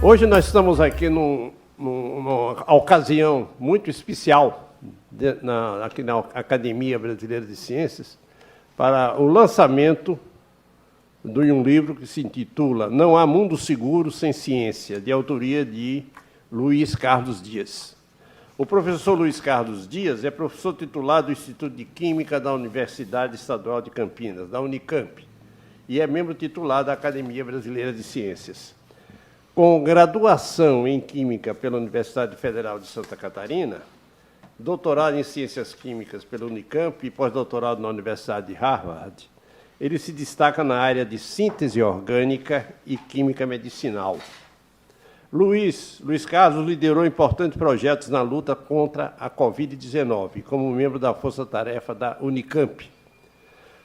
Hoje nós estamos aqui numa ocasião muito especial aqui na Academia Brasileira de Ciências para o lançamento de um livro que se intitula Não há Mundo Seguro Sem Ciência, de autoria de Luiz Carlos Dias. O professor Luiz Carlos Dias é professor titular do Instituto de Química da Universidade Estadual de Campinas, da Unicamp, e é membro titular da Academia Brasileira de Ciências. Com graduação em Química pela Universidade Federal de Santa Catarina, doutorado em Ciências Químicas pela Unicamp e pós-doutorado na Universidade de Harvard, ele se destaca na área de síntese orgânica e química medicinal. Luiz Carlos liderou importantes projetos na luta contra a Covid-19, como membro da Força-Tarefa da Unicamp.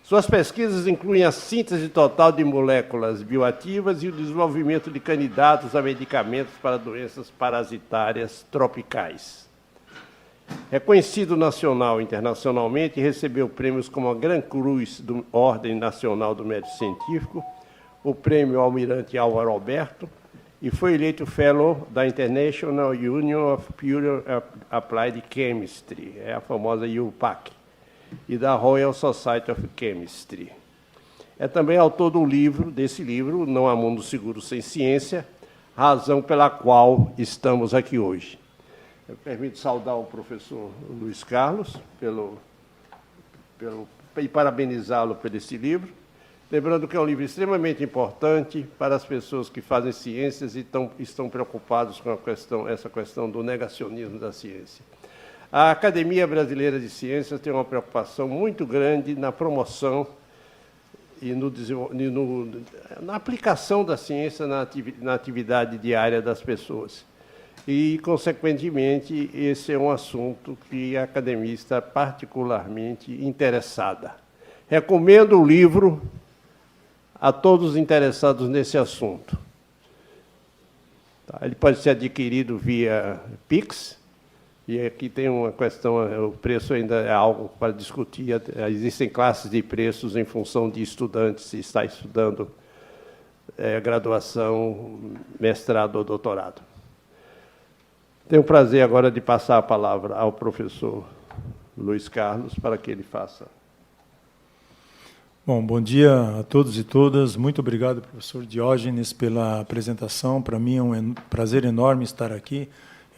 Suas pesquisas incluem a síntese total de moléculas bioativas e o desenvolvimento de candidatos a medicamentos para doenças parasitárias tropicais. Reconhecido nacional e internacionalmente, recebeu prêmios como a Gran Cruz da Ordem Nacional do Mérito Científico, o Prêmio Almirante Álvaro Alberto, e foi eleito Fellow da International Union of Pure Applied Chemistry, a famosa IUPAC, e da Royal Society of Chemistry. É também autor desse livro, Não há Mundo Seguro Sem Ciência, razão pela qual estamos aqui hoje. Eu permito saudar o professor Luiz Carlos e parabenizá-lo por esse livro, lembrando que é um livro extremamente importante para as pessoas que fazem ciências e estão preocupados com essa questão do negacionismo da ciência. A Academia Brasileira de Ciências tem uma preocupação muito grande na promoção e na aplicação da ciência na atividade diária das pessoas. E, consequentemente, esse é um assunto que a academia está particularmente interessada. Recomendo o livro a todos os interessados nesse assunto. Ele pode ser adquirido via Pix, e aqui tem uma questão, o preço ainda é algo para discutir, existem classes de preços em função de estudantes, se está estudando graduação, mestrado ou doutorado. Tenho o prazer agora de passar a palavra ao professor Luiz Carlos para que ele faça. Bom dia a todos e todas. Muito obrigado, professor Diógenes, pela apresentação. Para mim é um prazer enorme estar aqui.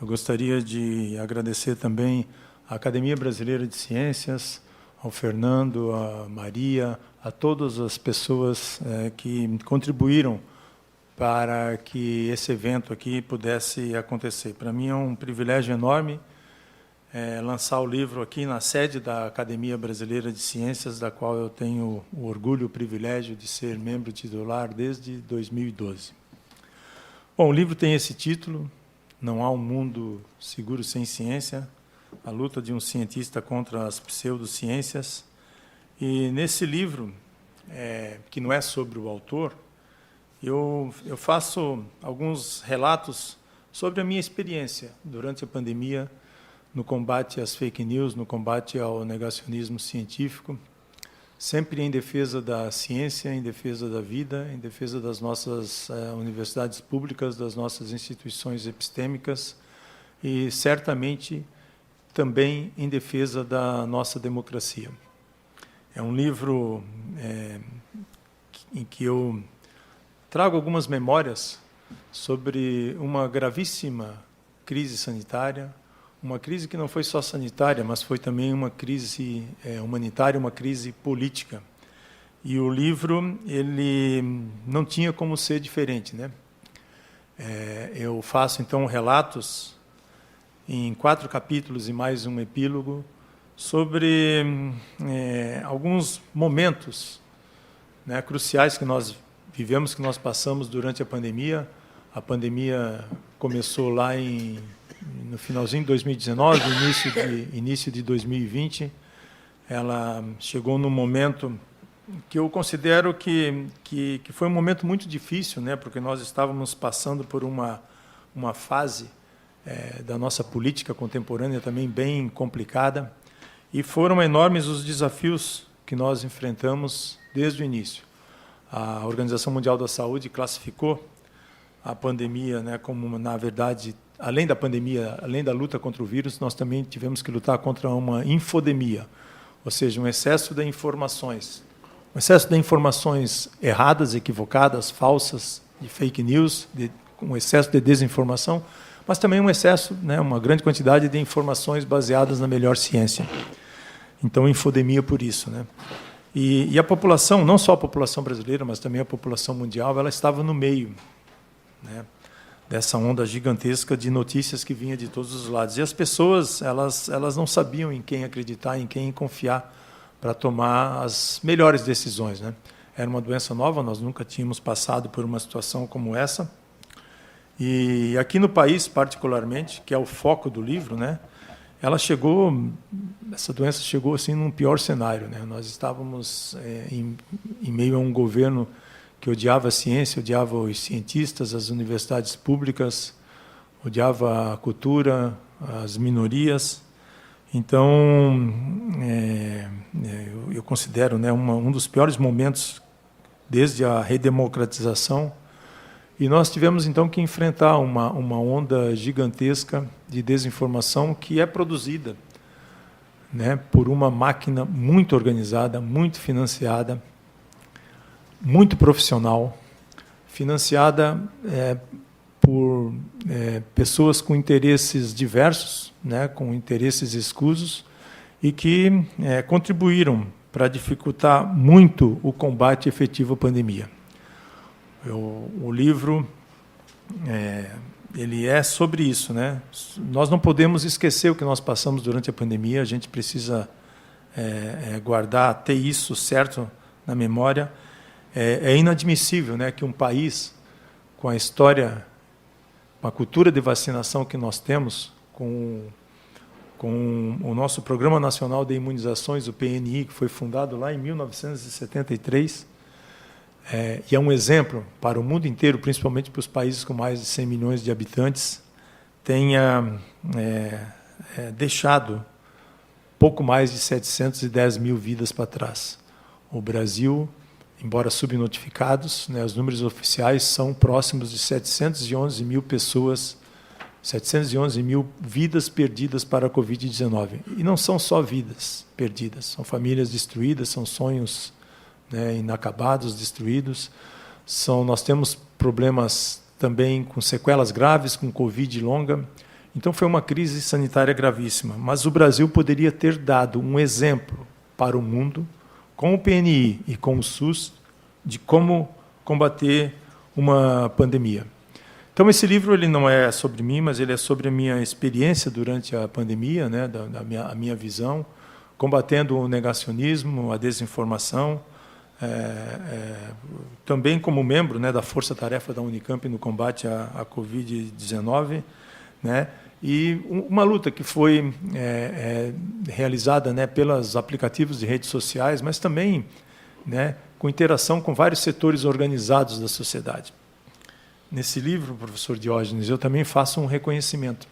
Eu gostaria de agradecer também à Academia Brasileira de Ciências, ao Fernando, à Maria, a todas as pessoas que contribuíram para que esse evento aqui pudesse acontecer. Para mim é um privilégio enorme lançar o livro aqui na sede da Academia Brasileira de Ciências, da qual eu tenho o orgulho e o privilégio de ser membro titular desde 2012. Bom, o livro tem esse título, Não há um mundo seguro sem ciência, a luta de um cientista contra as pseudociências. E nesse livro, que não é sobre o autor, eu faço alguns relatos sobre a minha experiência durante a pandemia, no combate às fake news, no combate ao negacionismo científico, sempre em defesa da ciência, em defesa da vida, em defesa das nossas universidades públicas, das nossas instituições epistêmicas e, certamente, também em defesa da nossa democracia. É um livro em que eu trago algumas memórias sobre uma gravíssima crise sanitária, uma crise que não foi só sanitária, mas foi também uma crise humanitária, uma crise política. E o livro ele não tinha como ser diferente, né? Eu faço, então, relatos em 4 capítulos e mais um epílogo sobre alguns momentos, né, cruciais que nós vivemos, que nós passamos durante a pandemia. A pandemia começou lá no finalzinho de 2019, início de 2020. Ela chegou num momento que eu considero que foi um momento muito difícil, né, porque nós estávamos passando por uma fase da nossa política contemporânea também bem complicada, e foram enormes os desafios que nós enfrentamos desde o início. A Organização Mundial da Saúde classificou a pandemia, né, como, na verdade, além da pandemia, além da luta contra o vírus, nós também tivemos que lutar contra uma infodemia, ou seja, um excesso de informações. Um excesso de informações erradas, equivocadas, falsas, de fake news, um excesso de desinformação, mas também um excesso, né, uma grande quantidade de informações baseadas na melhor ciência. Então, infodemia por isso, né? E a população, não só a população brasileira, mas também a população mundial, ela estava no meio, né, dessa onda gigantesca de notícias que vinha de todos os lados. E as pessoas, elas não sabiam em quem acreditar, em quem confiar para tomar as melhores decisões, né? Era uma doença nova, nós nunca tínhamos passado por uma situação como essa. E aqui no país, particularmente, que é o foco do livro, né, essa doença chegou assim num pior cenário, né? Nós estávamos em meio a um governo que odiava a ciência, odiava os cientistas, as universidades públicas, odiava a cultura, as minorias. Então, eu considero, né, um dos piores momentos desde a redemocratização. E nós tivemos, então, que enfrentar uma onda gigantesca de desinformação que é produzida, né, por uma máquina muito organizada, muito financiada, muito profissional, financiada por pessoas com interesses diversos, né, com interesses escusos, e que contribuíram para dificultar muito o combate efetivo à pandemia. O livro ele é sobre isso, né? Nós não podemos esquecer o que nós passamos durante a pandemia, a gente precisa guardar, ter isso certo na memória. É inadmissível, né, que um país com a história, com a cultura de vacinação que nós temos, com o nosso Programa Nacional de Imunizações, o PNI, que foi fundado lá em 1973, e é um exemplo para o mundo inteiro, principalmente para os países com mais de 100 milhões de habitantes, tenha deixado pouco mais de 710 mil vidas para trás. O Brasil, embora subnotificados, né, os números oficiais são próximos de 711 mil pessoas, 711 mil vidas perdidas para a Covid-19. E não são só vidas perdidas, são famílias destruídas, são sonhos, né, inacabados, destruídos. Nós temos problemas também com sequelas graves, com Covid longa. Então, foi uma crise sanitária gravíssima. Mas o Brasil poderia ter dado um exemplo para o mundo, com o PNI e com o SUS, de como combater uma pandemia. Então, esse livro ele não é sobre mim, mas ele é sobre a minha experiência durante a pandemia, né, a minha visão, combatendo o negacionismo, a desinformação, também como membro, né, da força-tarefa da Unicamp no combate à Covid-19, né, e uma luta que foi realizada, né, pelos aplicativos de redes sociais, mas também, né, com interação com vários setores organizados da sociedade. Nesse livro, professor Diógenes, eu também faço um reconhecimento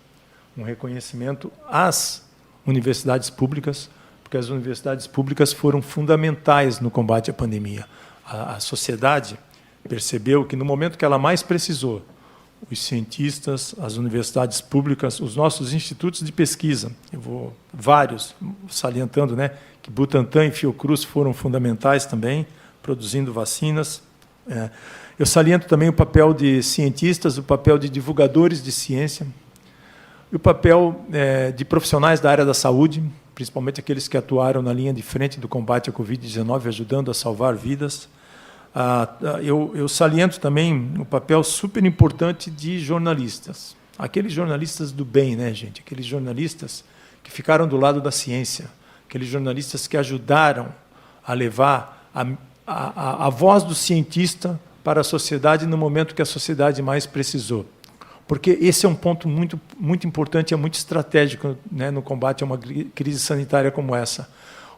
às universidades públicas, porque as universidades públicas foram fundamentais no combate à pandemia. A sociedade percebeu que, no momento que ela mais precisou, os cientistas, as universidades públicas, os nossos institutos de pesquisa, vários, salientando, né, que Butantan e Fiocruz foram fundamentais também, produzindo vacinas. Eu saliento também o papel de cientistas, o papel de divulgadores de ciência, e o papel de profissionais da área da saúde, principalmente aqueles que atuaram na linha de frente do combate à Covid-19, ajudando a salvar vidas. Eu saliento também o papel super importante de jornalistas. Aqueles jornalistas do bem, né, gente? Aqueles jornalistas que ficaram do lado da ciência, aqueles jornalistas que ajudaram a levar a voz do cientista para a sociedade no momento que a sociedade mais precisou. Porque esse é um ponto muito, muito importante, é muito estratégico, né, no combate a uma crise sanitária como essa.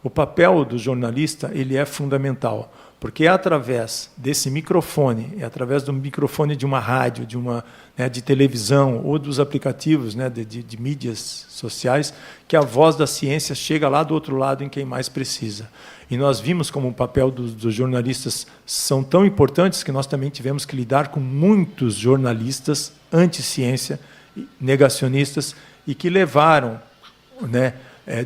O papel do jornalista ele é fundamental porque é através desse microfone, é através do microfone de uma rádio, de televisão ou dos aplicativos, de mídias sociais, que a voz da ciência chega lá do outro lado em quem mais precisa. E nós vimos como o papel dos jornalistas são tão importantes que nós também tivemos que lidar com muitos jornalistas anti-ciência, negacionistas, e que levaram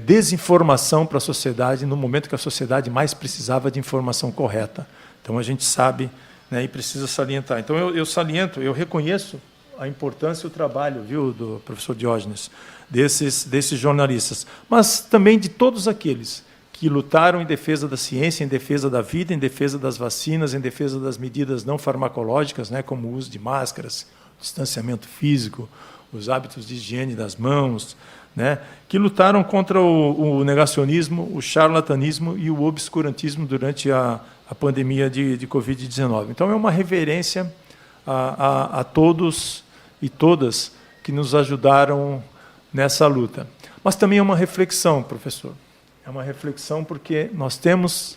desinformação para a sociedade no momento que a sociedade mais precisava de informação correta. Então, a gente sabe, e precisa salientar. Então, eu reconheço a importância e o trabalho, do professor Diógenes, desses jornalistas, mas também de todos aqueles que lutaram em defesa da ciência, em defesa da vida, em defesa das vacinas, em defesa das medidas não farmacológicas, como o uso de máscaras, distanciamento físico, os hábitos de higiene das mãos, que lutaram contra o negacionismo, o charlatanismo e o obscurantismo durante a pandemia de Covid-19. Então, é uma reverência a todos e todas que nos ajudaram nessa luta. Mas também é uma reflexão, professor. É uma reflexão porque nós temos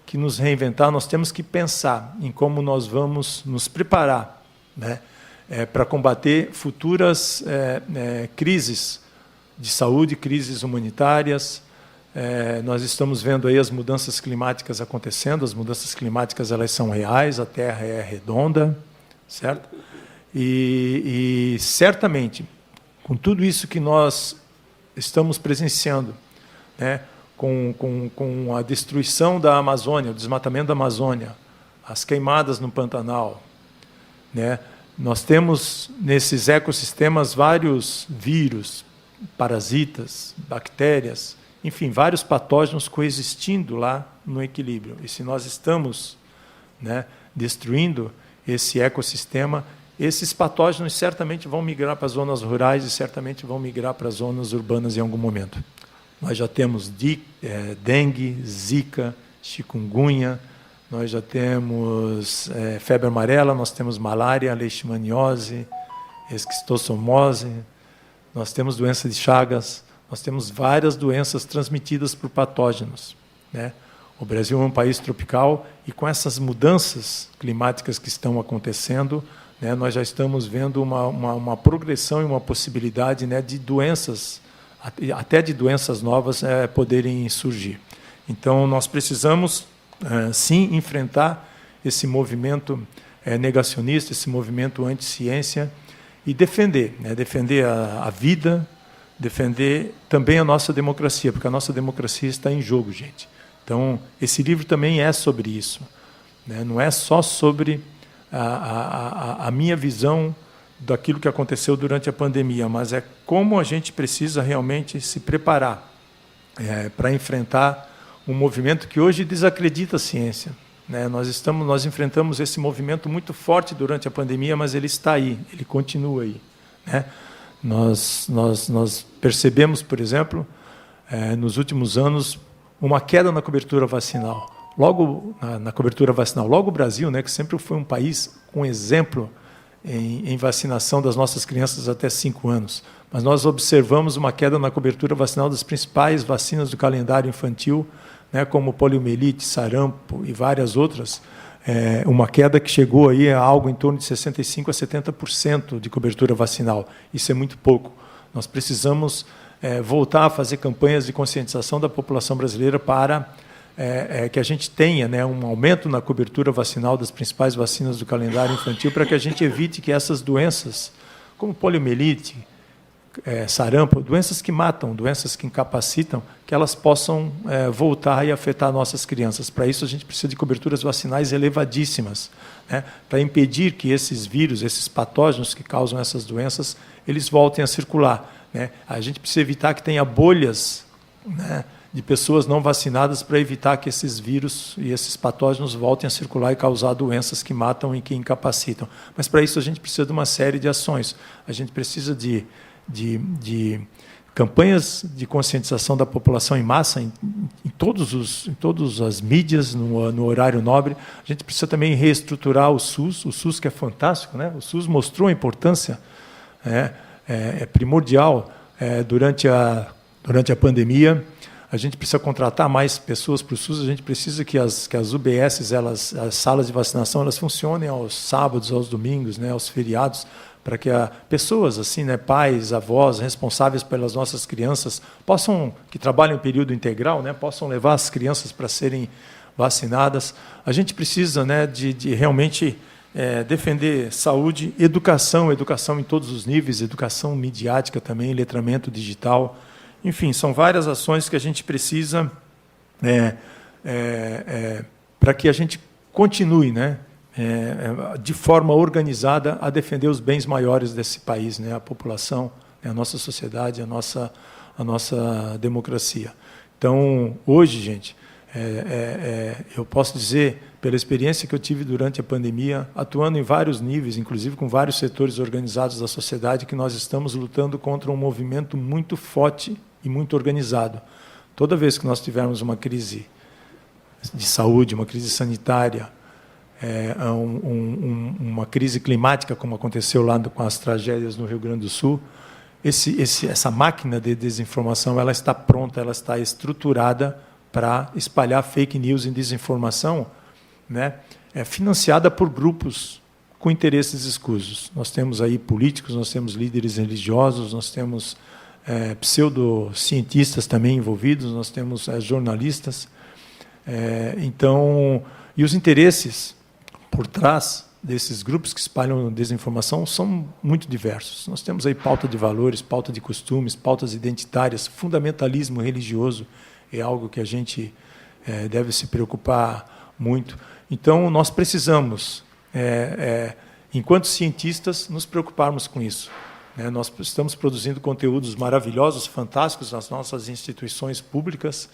que nos reinventar, nós temos que pensar em como nós vamos nos preparar para combater futuras crises de saúde, crises humanitárias. Nós estamos vendo aí as mudanças climáticas acontecendo, as mudanças climáticas elas são reais, a Terra é redonda, certo? E certamente, com tudo isso que nós estamos presenciando, com a destruição da Amazônia, o desmatamento da Amazônia, as queimadas no Pantanal, nós temos nesses ecossistemas vários vírus, parasitas, bactérias, enfim, vários patógenos coexistindo lá no equilíbrio. E se nós estamos destruindo esse ecossistema, esses patógenos certamente vão migrar para as zonas rurais e certamente vão migrar para as zonas urbanas em algum momento. Nós já temos dengue, zika, chikungunya, nós já temos febre amarela, nós temos malária, leishmaniose, esquistossomose, nós temos doença de Chagas, nós temos várias doenças transmitidas por patógenos. O Brasil é um país tropical e com essas mudanças climáticas que estão acontecendo, nós já estamos vendo uma progressão e uma possibilidade de doenças, até de doenças novas, poderem surgir. Então, nós precisamos, sim, enfrentar esse movimento negacionista, esse movimento anti-ciência, e defender a vida, defender também a nossa democracia, porque a nossa democracia está em jogo, gente. Então, esse livro também é sobre isso. Não é só sobre a minha visão daquilo que aconteceu durante a pandemia, mas é como a gente precisa realmente se preparar para enfrentar um movimento que hoje desacredita a ciência. Nós enfrentamos esse movimento muito forte durante a pandemia, mas ele está aí, ele continua aí. Nós percebemos, por exemplo, nos últimos anos, uma queda na cobertura vacinal. Logo na cobertura vacinal, logo o Brasil, que sempre foi um país com exemplo em vacinação das nossas crianças até 5 anos. Mas nós observamos uma queda na cobertura vacinal das principais vacinas do calendário infantil, como poliomielite, sarampo e várias outras, uma queda que chegou aí a algo em torno de 65% a 70% de cobertura vacinal. Isso é muito pouco. Nós precisamos voltar a fazer campanhas de conscientização da população brasileira para que a gente tenha um aumento na cobertura vacinal das principais vacinas do calendário infantil, para que a gente evite que essas doenças, como poliomielite, sarampo, doenças que matam, doenças que incapacitam, que elas possam voltar e afetar nossas crianças. Para isso, a gente precisa de coberturas vacinais elevadíssimas, para impedir que esses vírus, esses patógenos que causam essas doenças, eles voltem a circular. A gente precisa evitar que tenha bolhas de pessoas não vacinadas para evitar que esses vírus e esses patógenos voltem a circular e causar doenças que matam e que incapacitam. Mas, para isso, a gente precisa de uma série de ações. A gente precisa de campanhas de conscientização da população em massa, em todas as mídias, no horário nobre. A gente precisa também reestruturar o SUS que é fantástico, O SUS mostrou a importância primordial durante a pandemia. a gente precisa contratar mais pessoas para o SUS, a gente precisa que as UBSs, as salas de vacinação, elas funcionem aos sábados, aos domingos, né, aos feriados, para que pessoas assim, né, pais, avós, responsáveis pelas nossas crianças, que trabalham em período integral, né, possam levar as crianças para serem vacinadas. A gente precisa, né, de realmente defender saúde, educação em todos os níveis, educação midiática também, letramento digital. Enfim, são várias ações que a gente precisa para que a gente continue, né, de forma organizada a defender os bens maiores desse país, né, a população, né, a nossa sociedade, a nossa democracia. Então, hoje, gente, eu posso dizer, pela experiência que eu tive durante a pandemia, atuando em vários níveis, inclusive com vários setores organizados da sociedade, que nós estamos lutando contra um movimento muito forte e muito organizado. Toda vez que nós tivermos uma crise de saúde, uma crise sanitária, uma crise climática, como aconteceu lá com as tragédias no Rio Grande do Sul, essa máquina de desinformação, ela está pronta, ela está estruturada para espalhar fake news e desinformação, né, financiada por grupos com interesses escusos. Nós temos aí políticos, nós temos líderes religiosos, nós temos pseudocientistas também envolvidos, nós temos jornalistas. E os interesses por trás desses grupos que espalham desinformação são muito diversos. Nós temos aí pauta de valores, pauta de costumes, pautas identitárias, fundamentalismo religioso é algo que a gente deve se preocupar muito. Então, nós precisamos, enquanto cientistas, nos preocuparmos com isso. Nós estamos produzindo conteúdos maravilhosos, fantásticos nas nossas instituições públicas,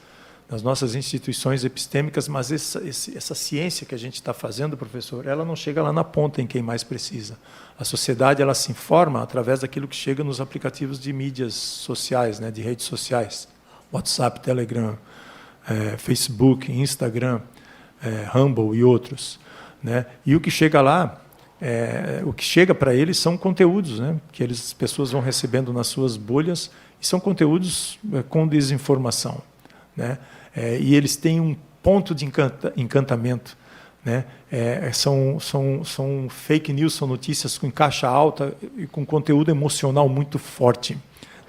nas nossas instituições epistêmicas, mas essa ciência que a gente está fazendo, professor, ela não chega lá na ponta em quem mais precisa. A sociedade, ela se informa através daquilo que chega nos aplicativos de mídias sociais, né, de redes sociais, WhatsApp, Telegram, Facebook, Instagram, Rumble e outros, né? E o que chega lá, o que chega para eles são conteúdos, né, que as pessoas vão recebendo nas suas bolhas, e são conteúdos com desinformação, né? E eles têm um ponto de encantamento, né? São fake news, são notícias com caixa alta e com conteúdo emocional muito forte,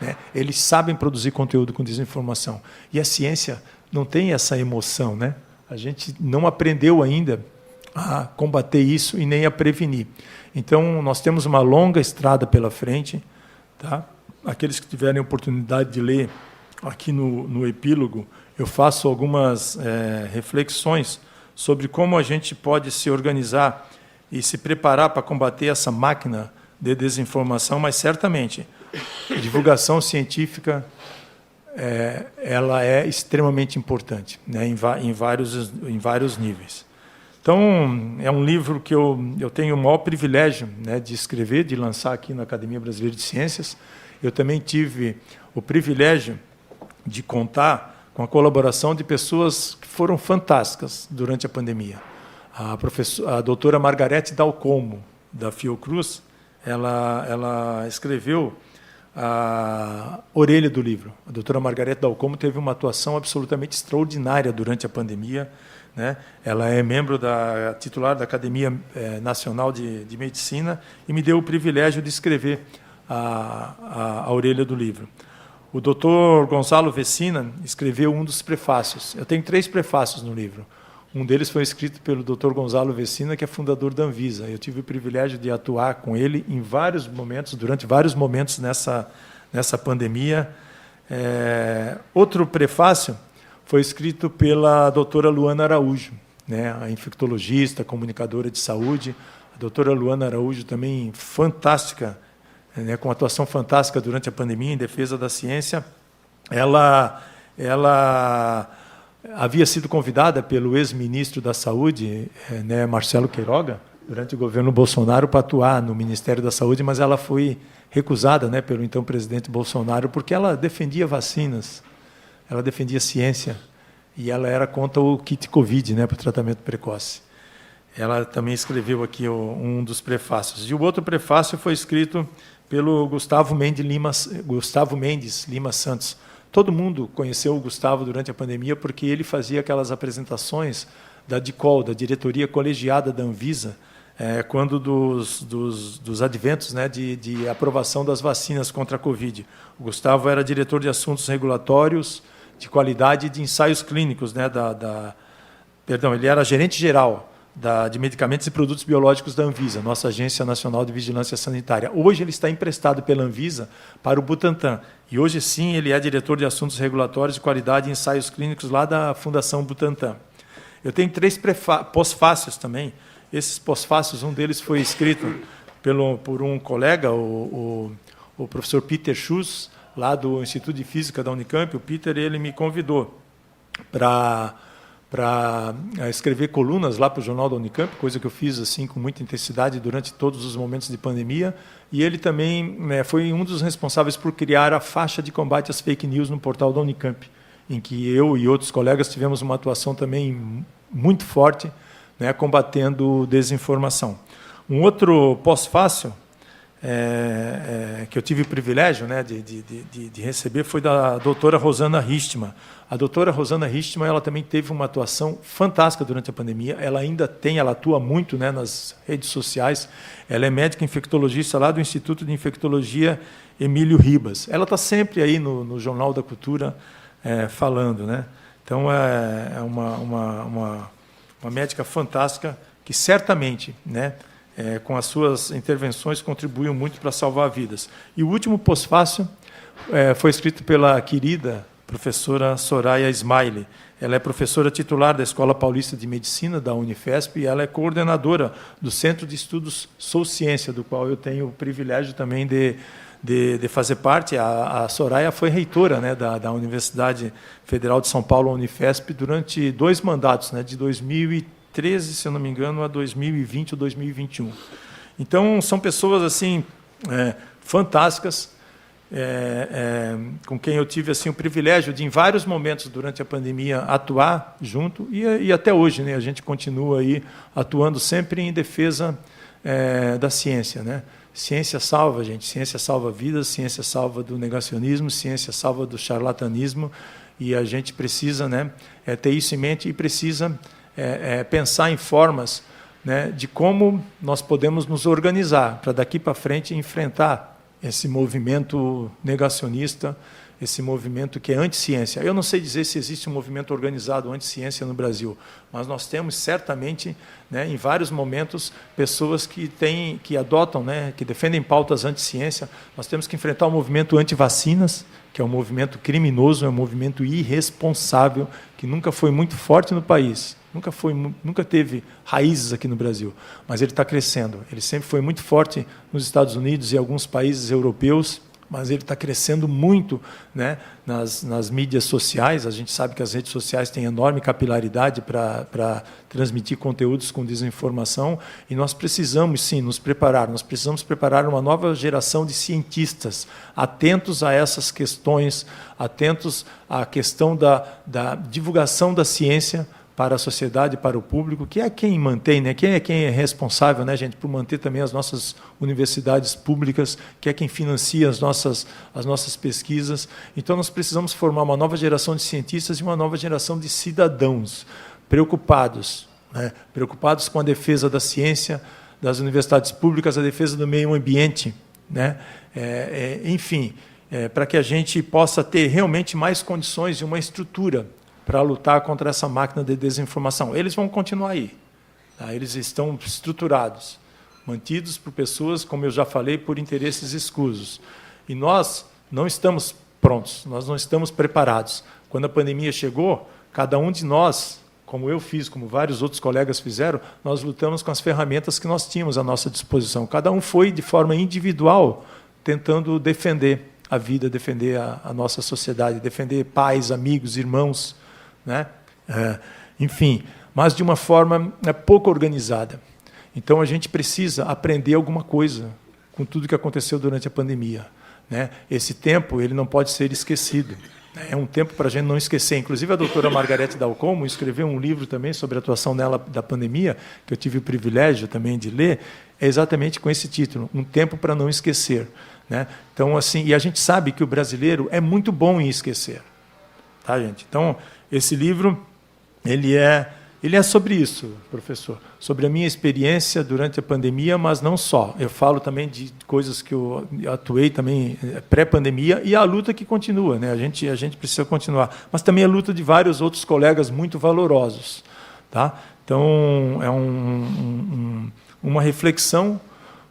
né? Eles sabem produzir conteúdo com desinformação. E a ciência não tem essa emoção, né? A gente não aprendeu ainda a combater isso e nem a prevenir. Então, nós temos uma longa estrada pela frente, tá? Aqueles que tiverem oportunidade de ler aqui no epílogo, eu faço algumas reflexões sobre como a gente pode se organizar e se preparar para combater essa máquina de desinformação, mas certamente a divulgação científica ela é extremamente importante, né, em vários níveis. Então, é um livro que eu tenho o maior privilégio, né, de escrever, de lançar aqui na Academia Brasileira de Ciências. Eu também tive o privilégio de contar com a colaboração de pessoas que foram fantásticas durante a pandemia. A doutora Margarete Dalcomo, da Fiocruz, ela escreveu a orelha do livro. A doutora Margarete Dalcomo teve uma atuação absolutamente extraordinária durante a pandemia, né? Ela é titular da Academia Nacional de Medicina e me deu o privilégio de escrever a orelha do livro. O doutor Gonzalo Vecina escreveu um dos prefácios. Eu tenho 3 prefácios no livro. Um deles foi escrito pelo doutor Gonzalo Vecina, que é fundador da Anvisa. Eu tive o privilégio de atuar com ele em vários momentos, durante vários momentos nessa pandemia. Outro prefácio foi escrito pela doutora Luana Araújo, né, a infectologista, comunicadora de saúde. A doutora Luana Araújo também fantástica, né, com atuação fantástica durante a pandemia em defesa da ciência. Ela havia sido convidada pelo ex-ministro da Saúde, né, Marcelo Queiroga, durante o governo Bolsonaro, para atuar no Ministério da Saúde, mas ela foi recusada, né, pelo então presidente Bolsonaro, porque ela defendia vacinas, ela defendia ciência, e ela era contra o kit Covid, né, para o tratamento precoce. Ela também escreveu aqui um dos prefácios. E o outro prefácio foi escrito pelo Gustavo Mendes Lima Santos, Todo mundo conheceu o Gustavo durante a pandemia porque ele fazia aquelas apresentações da DICOL, da Diretoria Colegiada da Anvisa, quando dos adventos, né, de aprovação das vacinas contra a Covid. O Gustavo era diretor de assuntos regulatórios, de qualidade e de ensaios clínicos, né, perdão, ele era gerente geral de medicamentos e produtos biológicos da Anvisa, nossa Agência Nacional de Vigilância Sanitária. Hoje ele está emprestado pela Anvisa para o Butantan. E hoje sim ele é diretor de assuntos regulatórios de qualidade e ensaios clínicos lá da Fundação Butantan. Eu tenho 3 pós-fácios também. Esses pós-fácios, um deles foi escrito por um colega, o professor Peter Schuss, lá do Instituto de Física da Unicamp. O Peter, ele me convidou para escrever colunas lá para o Jornal da Unicamp, coisa que eu fiz assim com muita intensidade durante todos os momentos de pandemia. E ele também foi um dos responsáveis por criar a faixa de combate às fake news no portal da Unicamp, em que eu e outros colegas tivemos uma atuação também muito forte, né, combatendo desinformação. Um outro pós-fácil que eu tive o privilégio, né, de receber foi da doutora Rosana Ristman. A doutora Rosana Ristman, ela também teve uma atuação fantástica durante a pandemia. Ela ainda ela atua muito, né, nas redes sociais. Ela é médica infectologista lá do Instituto de Infectologia Emílio Ribas. Ela está sempre aí no Jornal da Cultura falando, né? Então é uma médica fantástica que certamente, né, com as suas intervenções, contribuiu muito para salvar vidas. E o último pós-fácil foi escrito pela querida professora Soraya Smiley. Ela é professora titular da Escola Paulista de Medicina, da Unifesp, e ela é coordenadora do Centro de Estudos Sou Ciência, do qual eu tenho o privilégio também de fazer parte. A Soraya foi reitora, né, da Universidade Federal de São Paulo, a Unifesp, durante 2 mandatos, né, de 2013, se eu não me engano, a 2020 ou 2021. Então, são pessoas assim fantásticas, com quem eu tive assim o privilégio de, em vários momentos durante a pandemia, atuar junto, e até hoje, né, a gente continua aí atuando sempre em defesa da ciência, né? Ciência salva, gente. Ciência salva vidas, ciência salva do negacionismo, ciência salva do charlatanismo, e a gente precisa, né, ter isso em mente e precisa pensar em formas, né, de como nós podemos nos organizar para daqui para frente enfrentar esse movimento negacionista, esse movimento que é anti-ciência. Eu não sei dizer se existe um movimento organizado anti-ciência no Brasil, mas nós temos certamente, né, em vários momentos, pessoas que adotam, né, que defendem pautas anti-ciência. Nós temos que enfrentar o movimento anti-vacinas, que é um movimento criminoso, é um movimento irresponsável, que nunca foi muito forte no país, nunca teve raízes aqui no Brasil, mas ele está crescendo. Ele sempre foi muito forte nos Estados Unidos e alguns países europeus, mas ele está crescendo muito, né, nas mídias sociais. A gente sabe que as redes sociais têm enorme capilaridade para transmitir conteúdos com desinformação, e nós precisamos, sim, nos preparar. Nós precisamos preparar uma nova geração de cientistas atentos a essas questões, atentos à questão da divulgação da ciência para a sociedade, para o público, que é quem mantém, né? Quem é responsável, né, gente, por manter também as nossas universidades públicas, que é quem financia as nossas pesquisas. Então, nós precisamos formar uma nova geração de cientistas e uma nova geração de cidadãos preocupados, né? Preocupados com a defesa da ciência, das universidades públicas, a defesa do meio ambiente, né? Enfim, para que a gente possa ter realmente mais condições e uma estrutura para lutar contra essa máquina de desinformação. Eles vão continuar aí, tá? Eles estão estruturados, mantidos por pessoas, como eu já falei, por interesses escusos. E nós não estamos prontos, nós não estamos preparados. Quando a pandemia chegou, cada um de nós, como eu fiz, como vários outros colegas fizeram, nós lutamos com as ferramentas que nós tínhamos à nossa disposição. Cada um foi, de forma individual, tentando defender a vida, defender a nossa sociedade, defender pais, amigos, irmãos, né? Enfim, mas de uma forma pouco organizada. Então, a gente precisa aprender alguma coisa com tudo que aconteceu durante a pandemia, né? Esse tempo ele não pode ser esquecido. É um tempo para a gente não esquecer. Inclusive, a doutora Margarete Dalcomo escreveu um livro também sobre a atuação dela da pandemia, que eu tive o privilégio também de ler, exatamente com esse título, Um Tempo para Não Esquecer. né? Então, assim, e a gente sabe que o brasileiro é muito bom em esquecer, tá, gente? Então, esse livro, ele é sobre isso, professor, sobre a minha experiência durante a pandemia, mas não só. Eu falo também de coisas que eu atuei também pré-pandemia e a luta que continua, né? A gente precisa continuar, mas também a luta de vários outros colegas muito valorosos, tá? Então, é uma reflexão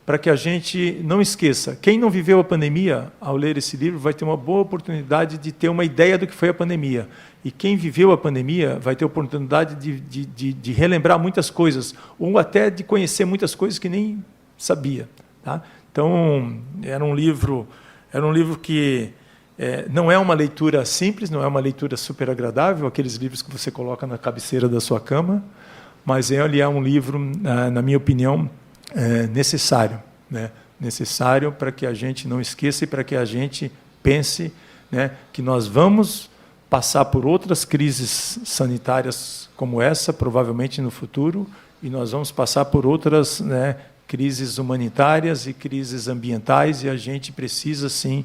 para que a gente não esqueça. Quem não viveu a pandemia, ao ler esse livro, vai ter uma boa oportunidade de ter uma ideia do que foi a pandemia. E quem viveu a pandemia vai ter a oportunidade de relembrar muitas coisas, ou até de conhecer muitas coisas que nem sabia. Tá? Então, era um livro que não é uma leitura simples, não é uma leitura super agradável, aqueles livros que você coloca na cabeceira da sua cama, mas ele é um livro, na minha opinião, necessário, né? Necessário para que a gente não esqueça e para que a gente pense, né, que nós vamos passar por outras crises sanitárias como essa, provavelmente no futuro, e nós vamos passar por outras, né, crises humanitárias e crises ambientais, e a gente precisa, sim,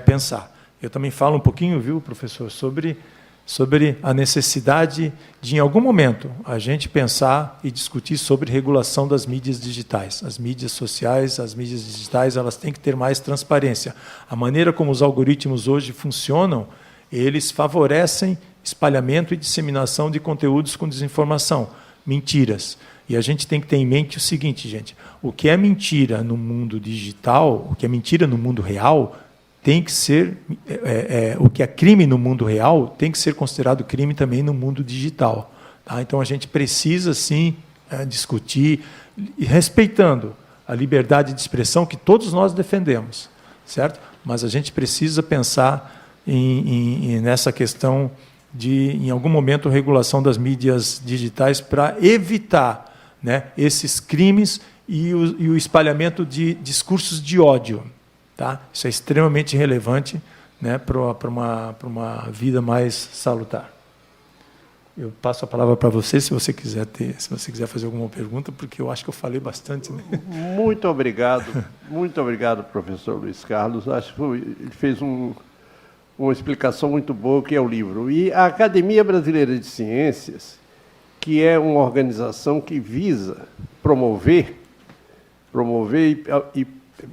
pensar. Eu também falo um pouquinho, viu, professor, sobre a necessidade de, em algum momento, a gente pensar e discutir sobre regulação das mídias digitais. As mídias sociais, as mídias digitais, elas têm que ter mais transparência. A maneira como os algoritmos hoje funcionam, eles favorecem espalhamento e disseminação de conteúdos com desinformação, mentiras. E a gente tem que ter em mente o seguinte, gente, o que é mentira no mundo digital, o que é mentira no mundo real, tem que ser, o que é crime no mundo real, tem que ser considerado crime também no mundo digital. Tá? Então, a gente precisa, sim, discutir, respeitando a liberdade de expressão que todos nós defendemos, certo? Mas a gente precisa pensar nessa questão de, em algum momento, regulação das mídias digitais para evitar, né, esses crimes e o espalhamento de discursos de ódio. Tá? Isso é extremamente relevante, né, para uma vida mais salutar. Eu passo a palavra para você, se você quiser fazer alguma pergunta, porque eu acho que eu falei bastante. Né? Muito obrigado, professor Luiz Carlos. Acho que ele fez uma explicação muito boa, que é o livro. E a Academia Brasileira de Ciências, que é uma organização que visa promover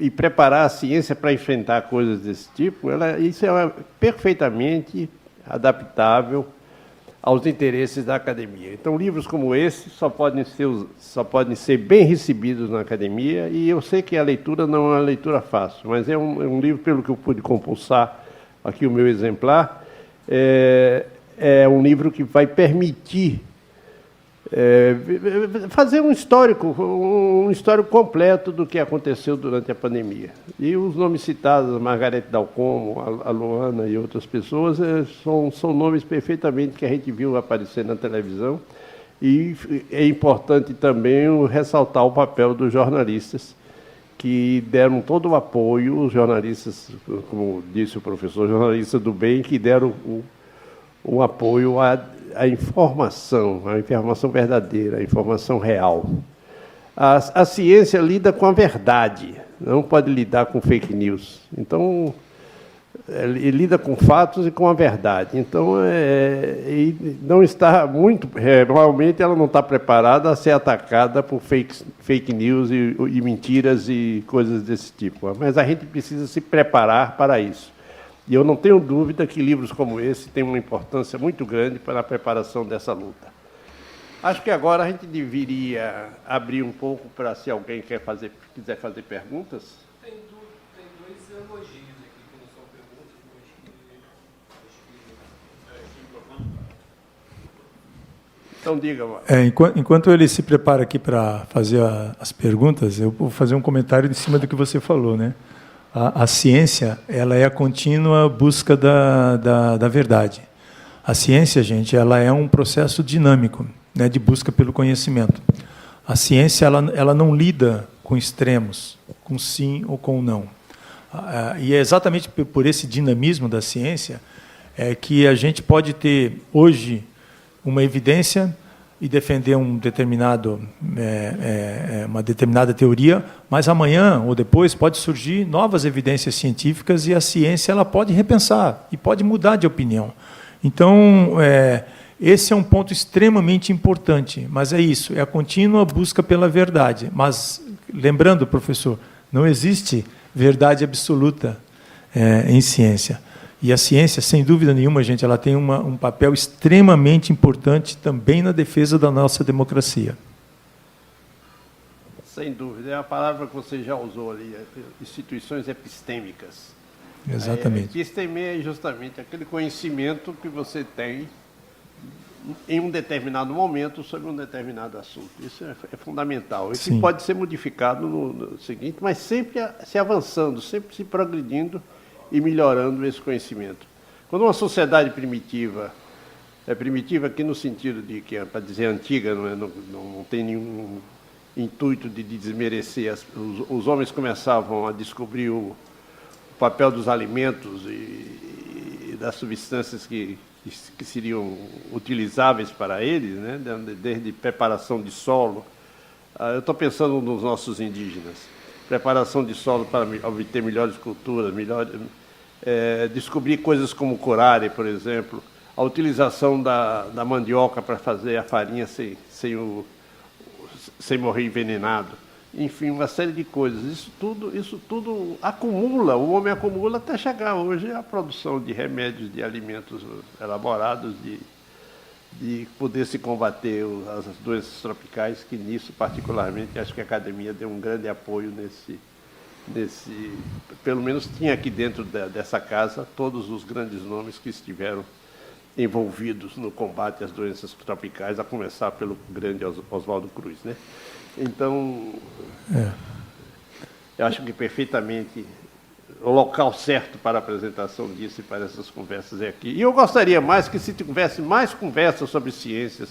e preparar a ciência para enfrentar coisas desse tipo, isso é perfeitamente adaptável aos interesses da academia. Então, livros como esse só podem ser bem recebidos na academia, e eu sei que a leitura não é uma leitura fácil, mas é um livro, pelo que eu pude compulsar aqui o meu exemplar, é um livro que vai permitir fazer um histórico completo do que aconteceu durante a pandemia. E os nomes citados, a Margarete Dalcomo, a Luana e outras pessoas, são nomes perfeitamente que a gente viu aparecer na televisão. E é importante também ressaltar o papel dos jornalistas, que deram todo o apoio, os jornalistas, como disse o professor, jornalistas do bem, que deram o apoio à informação verdadeira, a informação real. A ciência lida com a verdade, não pode lidar com fake news. Então, ele lida com fatos e com a verdade. Então, não está normalmente ela não está preparada a ser atacada por fake news e mentiras e coisas desse tipo. Mas a gente precisa se preparar para isso. E eu não tenho dúvida que livros como esse têm uma importância muito grande para a preparação dessa luta. Acho que agora a gente deveria abrir um pouco para, se alguém quiser fazer perguntas. Tem dois elogios aqui que não são perguntas, mas Então, diga. Enquanto ele se prepara aqui para fazer as perguntas, eu vou fazer um comentário em cima do que você falou, né? A ciência, ela é a contínua busca da verdade. A ciência, gente, ela é um processo dinâmico, né, de busca pelo conhecimento. A ciência, ela não lida com extremos, com sim ou com não. E é exatamente por esse dinamismo da ciência que a gente pode ter, hoje, uma evidência e defender uma determinada teoria, mas amanhã ou depois pode surgir novas evidências científicas e a ciência ela pode repensar e pode mudar de opinião. Então, esse é um ponto extremamente importante, mas é isso, é a contínua busca pela verdade. Mas, lembrando, professor, não existe verdade absoluta em ciência. E a ciência, sem dúvida nenhuma, gente, ela tem um papel extremamente importante também na defesa da nossa democracia. Sem dúvida. É a palavra que você já usou ali, instituições epistêmicas. Exatamente. Episteme é justamente aquele conhecimento que você tem em um determinado momento sobre um determinado assunto. Isso é fundamental. Isso pode ser modificado no seguinte, mas sempre se avançando, sempre se progredindo e melhorando esse conhecimento. Quando uma sociedade primitiva, é primitiva aqui no sentido de que, para dizer antiga, não tem nenhum intuito de desmerecer, os homens começavam a descobrir o papel dos alimentos e das substâncias que seriam utilizáveis para eles, né? Desde preparação de solo. Eu estou pensando nos nossos indígenas. Preparação de solo para obter melhores culturas, descobrir coisas como curare, por exemplo, a utilização da mandioca para fazer a farinha sem morrer envenenado, enfim, uma série de coisas. Isso tudo acumula, o homem acumula até chegar hoje à produção de remédios, de alimentos elaborados, de poder se combater as doenças tropicais, que nisso particularmente acho que a academia deu um grande apoio pelo menos tinha aqui dentro dessa casa todos os grandes nomes que estiveram envolvidos no combate às doenças tropicais, a começar pelo grande Oswaldo Cruz, né? Então, eu acho que perfeitamente o local certo para a apresentação disso e para essas conversas é aqui. E eu gostaria mais que se tivesse mais conversas sobre ciências,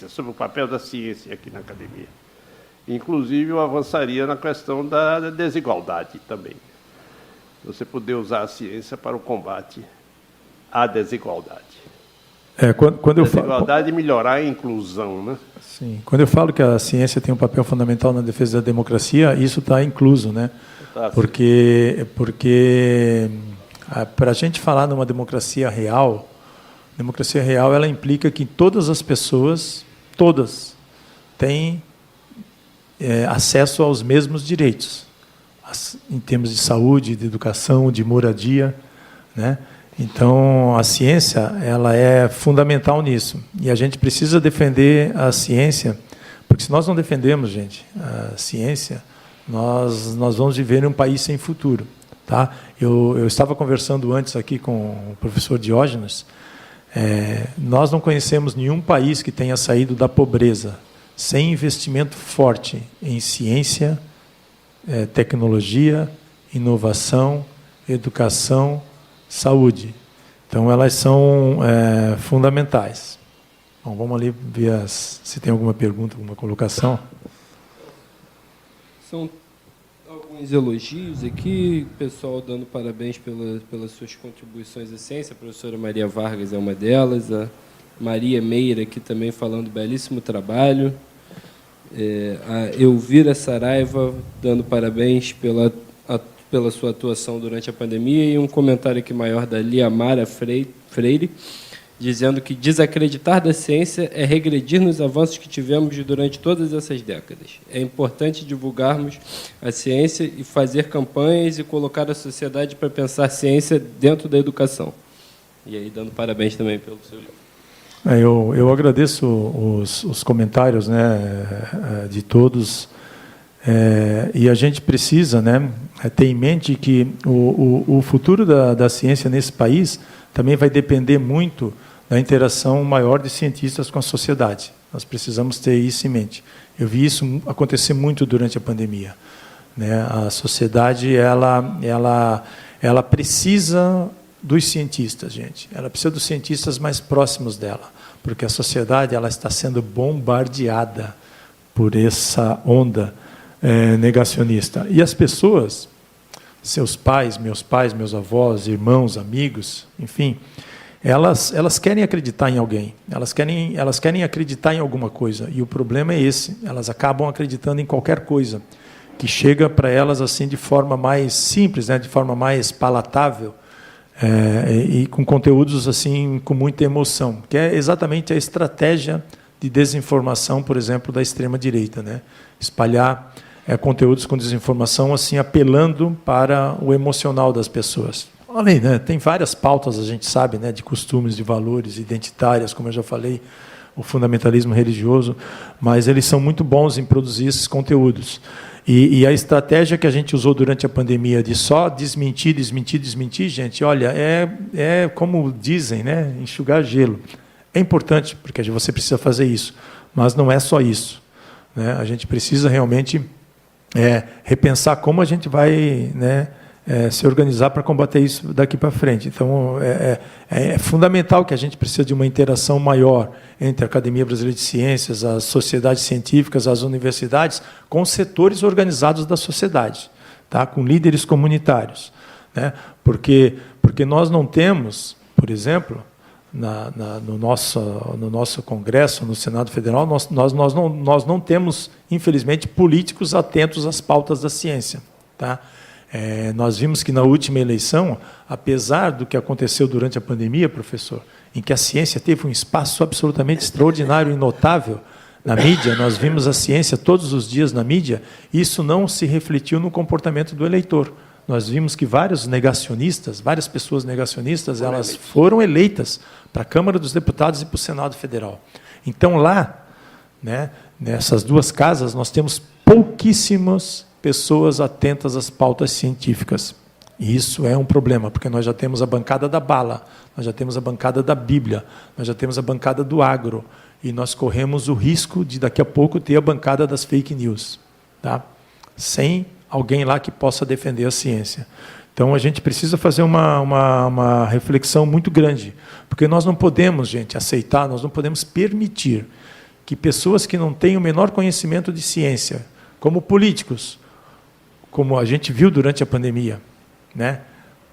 sobre o papel da ciência aqui na academia. Inclusive, eu avançaria na questão da desigualdade também. Você poder usar a ciência para o combate à desigualdade. Quando desigualdade e melhorar a inclusão, né? Sim. Quando eu falo que a ciência tem um papel fundamental na defesa da democracia, isso está incluso, né? Porque para a gente falar numa democracia real ela implica que todas as pessoas, todas, têm acesso aos mesmos direitos, em termos de saúde, de educação, de moradia, né? Então, a ciência ela é fundamental nisso. E a gente precisa defender a ciência, porque se nós não defendermos, gente, a ciência, nós vamos viver em um país sem futuro. Tá? Eu estava conversando antes aqui com o professor Diógenes. Nós não conhecemos nenhum país que tenha saído da pobreza sem investimento forte em ciência, tecnologia, inovação, educação, saúde. Então, elas são fundamentais. Bom, vamos ali ver se tem alguma pergunta, alguma colocação. São alguns elogios aqui, o pessoal dando parabéns pelas suas contribuições à ciência. A professora Maria Vargas é uma delas, a Maria Meira aqui também falando belíssimo trabalho. A Elvira Saraiva dando parabéns pela sua atuação durante a pandemia, e um comentário aqui maior da Liamara Freire, dizendo que desacreditar da ciência é regredir nos avanços que tivemos durante todas essas décadas. É importante divulgarmos a ciência e fazer campanhas e colocar a sociedade para pensar ciência dentro da educação. E aí, dando parabéns também pelo seu livro. Eu agradeço os comentários, né, de todos. E a gente precisa, né, ter em mente que o futuro da ciência nesse país também vai depender muito da interação maior de cientistas com a sociedade. Nós precisamos ter isso em mente. Eu vi isso acontecer muito durante a pandemia, né? A sociedade ela precisa dos cientistas, gente. Ela precisa dos cientistas mais próximos dela, porque a sociedade ela está sendo bombardeada por essa onda negacionista. E as pessoas, seus pais, meus avós, irmãos, amigos, enfim, elas querem acreditar em alguém, elas querem acreditar em alguma coisa, e o problema é esse, elas acabam acreditando em qualquer coisa que chega para elas assim de forma mais simples, né, de forma mais palatável, e com conteúdos assim com muita emoção, que é exatamente a estratégia de desinformação, por exemplo, da extrema-direita, né? Espalhar conteúdos com desinformação, assim, apelando para o emocional das pessoas. Além, né, tem várias pautas, a gente sabe, né, de costumes, de valores identitárias, como eu já falei, o fundamentalismo religioso, mas eles são muito bons em produzir esses conteúdos. E a estratégia que a gente usou durante a pandemia de só desmentir, gente, olha, é como dizem, né, enxugar gelo. É importante, porque você precisa fazer isso, mas não é só isso, né? A gente precisa realmente repensar como a gente vai, né, se organizar para combater isso daqui para frente. Então, é fundamental que a gente precisa de uma interação maior entre a Academia Brasileira de Ciências, as sociedades científicas, as universidades, com setores organizados da sociedade, tá? Com líderes comunitários, né? Porque nós não temos, por exemplo, no nosso Congresso, no Senado Federal, nós não temos, infelizmente, políticos atentos às pautas da ciência, tá? Nós vimos que na última eleição, apesar do que aconteceu durante a pandemia, professor, em que a ciência teve um espaço absolutamente extraordinário e notável na mídia, nós vimos a ciência todos os dias na mídia, isso não se refletiu no comportamento do eleitor. Nós vimos que várias pessoas negacionistas, elas foram eleitas para a Câmara dos Deputados e para o Senado Federal. Então, lá, né, nessas duas casas, nós temos pouquíssimas pessoas atentas às pautas científicas. E isso é um problema, porque nós já temos a bancada da bala, nós já temos a bancada da Bíblia, nós já temos a bancada do agro, e nós corremos o risco de, daqui a pouco, ter a bancada das fake news, tá? Sem alguém lá que possa defender a ciência. Então, a gente precisa fazer uma reflexão muito grande, porque nós não podemos, gente, aceitar, nós não podemos permitir que pessoas que não têm o menor conhecimento de ciência, como políticos, como a gente viu durante a pandemia, né?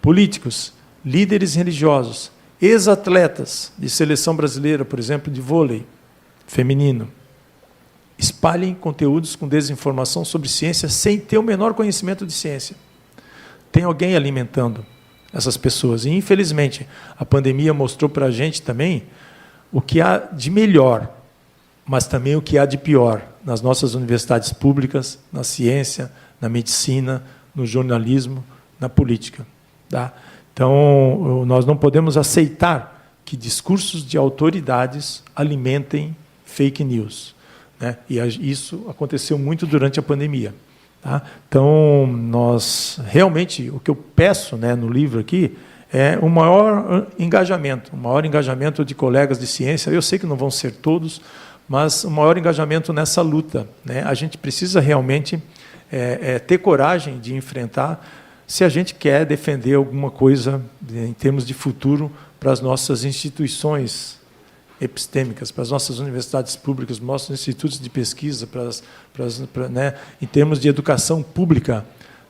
Políticos, líderes religiosos, ex-atletas de seleção brasileira, por exemplo, de vôlei feminino, espalhem conteúdos com desinformação sobre ciência sem ter o menor conhecimento de ciência. Tem alguém alimentando essas pessoas. E, infelizmente, a pandemia mostrou para a gente também o que há de melhor, mas também o que há de pior nas nossas universidades públicas, na ciência, na medicina, no jornalismo, na política, tá? Então, nós não podemos aceitar que discursos de autoridades alimentem fake news, né? E isso aconteceu muito durante a pandemia, tá? Então, nós realmente, o que eu peço, né, no livro aqui, é um maior engajamento de colegas de ciência. Eu sei que não vão ser todos, mas um maior engajamento nessa luta, né? A gente precisa realmente ter coragem de enfrentar, se a gente quer defender alguma coisa em termos de futuro para as nossas instituições epistêmicas, para as nossas universidades públicas, nossos institutos de pesquisa, né, em termos de educação pública,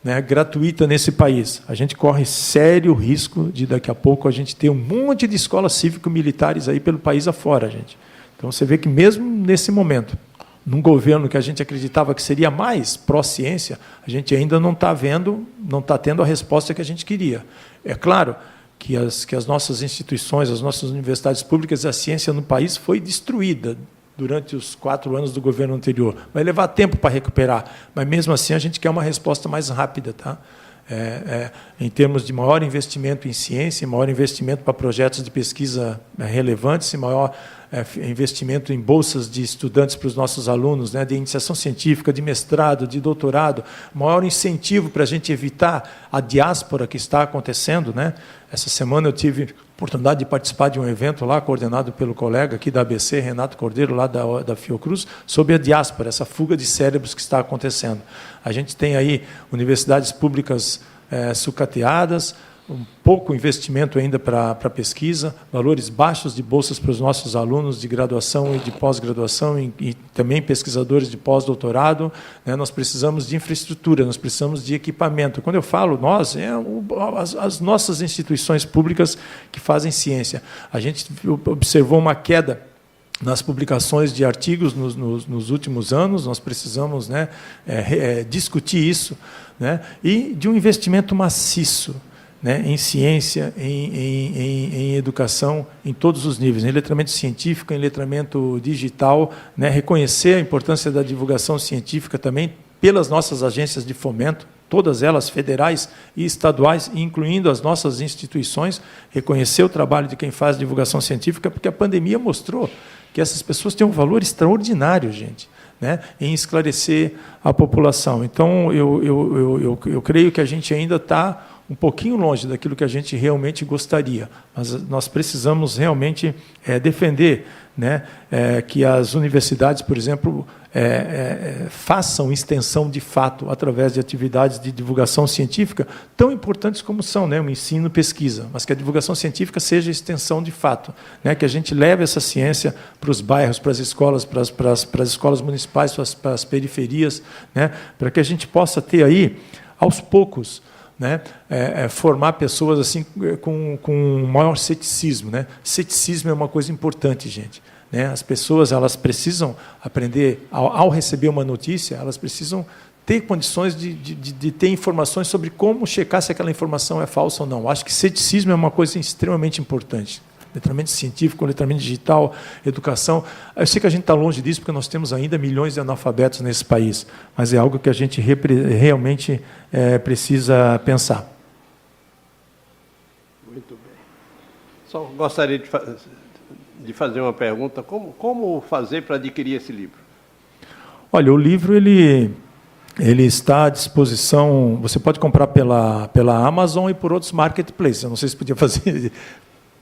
né, gratuita nesse país. A gente corre sério risco de, daqui a pouco, a gente ter um monte de escolas cívico-militares aí pelo país afora, gente. Então, você vê que mesmo nesse momento, num governo que a gente acreditava que seria mais pró-ciência, a gente ainda não está vendo, não está tendo a resposta que a gente queria. É claro que as nossas instituições, as nossas universidades públicas, a ciência no país foi destruída durante os 4 anos do governo anterior. Vai levar tempo para recuperar, mas mesmo assim a gente quer uma resposta mais rápida, tá? Em termos de maior investimento em ciência, maior investimento para projetos de pesquisa relevantes, e maior investimento em bolsas de estudantes para os nossos alunos, né, de iniciação científica, de mestrado, de doutorado, maior incentivo para a gente evitar a diáspora que está acontecendo, né? Essa semana eu tive a oportunidade de participar de um evento lá, coordenado pelo colega aqui da ABC, Renato Cordeiro, lá da Fiocruz, sobre a diáspora, essa fuga de cérebros que está acontecendo. A gente tem aí universidades públicas sucateadas, um pouco investimento ainda para pesquisa, valores baixos de bolsas para os nossos alunos de graduação e de pós-graduação e também pesquisadores de pós-doutorado, né? Nós precisamos de infraestrutura, nós precisamos de equipamento. Quando eu falo nós, as nossas instituições públicas que fazem ciência. A gente observou uma queda nas publicações de artigos nos últimos anos, nós precisamos, né, discutir isso, né, e de um investimento maciço, né, em ciência, em educação, em todos os níveis, em letramento científico, em letramento digital, né, reconhecer a importância da divulgação científica também pelas nossas agências de fomento, todas elas federais e estaduais, incluindo as nossas instituições, reconhecer o trabalho de quem faz divulgação científica, porque a pandemia mostrou que essas pessoas têm um valor extraordinário, gente, né, em esclarecer a população. Então, eu creio que a gente ainda está um pouquinho longe daquilo que a gente realmente gostaria, mas nós precisamos realmente defender, né, que as universidades, por exemplo, façam extensão de fato através de atividades de divulgação científica tão importantes como são, né, o ensino e pesquisa, mas que a divulgação científica seja extensão de fato, né, que a gente leve essa ciência para os bairros, para as escolas, para as escolas municipais, para as periferias, né, para que a gente possa ter aí, aos poucos, né, formar pessoas assim com maior ceticismo, né? Ceticismo é uma coisa importante, gente, né? As pessoas, elas precisam aprender, ao receber uma notícia, elas precisam ter condições de ter informações sobre como checar se aquela informação é falsa ou não. Acho que ceticismo é uma coisa extremamente importante. Letramento científico, letramento digital, educação. Eu sei que a gente está longe disso, porque nós temos ainda milhões de analfabetos nesse país, mas é algo que a gente realmente precisa pensar. Muito bem. Só gostaria de fazer uma pergunta. Como fazer para adquirir esse livro? Olha, o livro ele está à disposição. Você pode comprar pela Amazon e por outros marketplaces. Eu não sei se podia fazer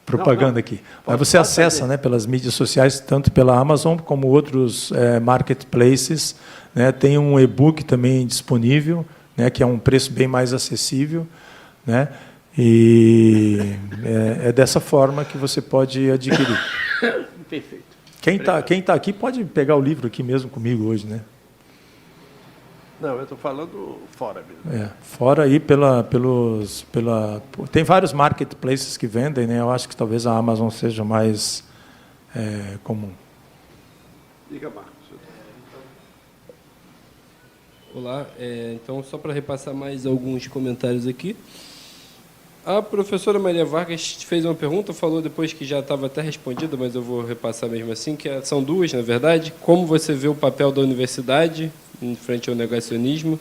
propaganda aqui. Mas você acessa, né, pelas mídias sociais, tanto pela Amazon como outros marketplaces, né? Tem um e-book também disponível, né, que é um preço bem mais acessível, né? E é dessa forma que você pode adquirir. Perfeito. Quem tá aqui pode pegar o livro aqui mesmo comigo hoje, né? Não, eu estou falando fora mesmo. Fora aí tem vários marketplaces que vendem, né? Eu acho que talvez a Amazon seja mais comum. Diga, Marcos. Olá, então só para repassar mais alguns comentários aqui. A professora Maria Vargas fez uma pergunta, falou depois que já estava até respondida, mas eu vou repassar mesmo assim, que são duas, na verdade. Como você vê o papel da universidade em frente ao negacionismo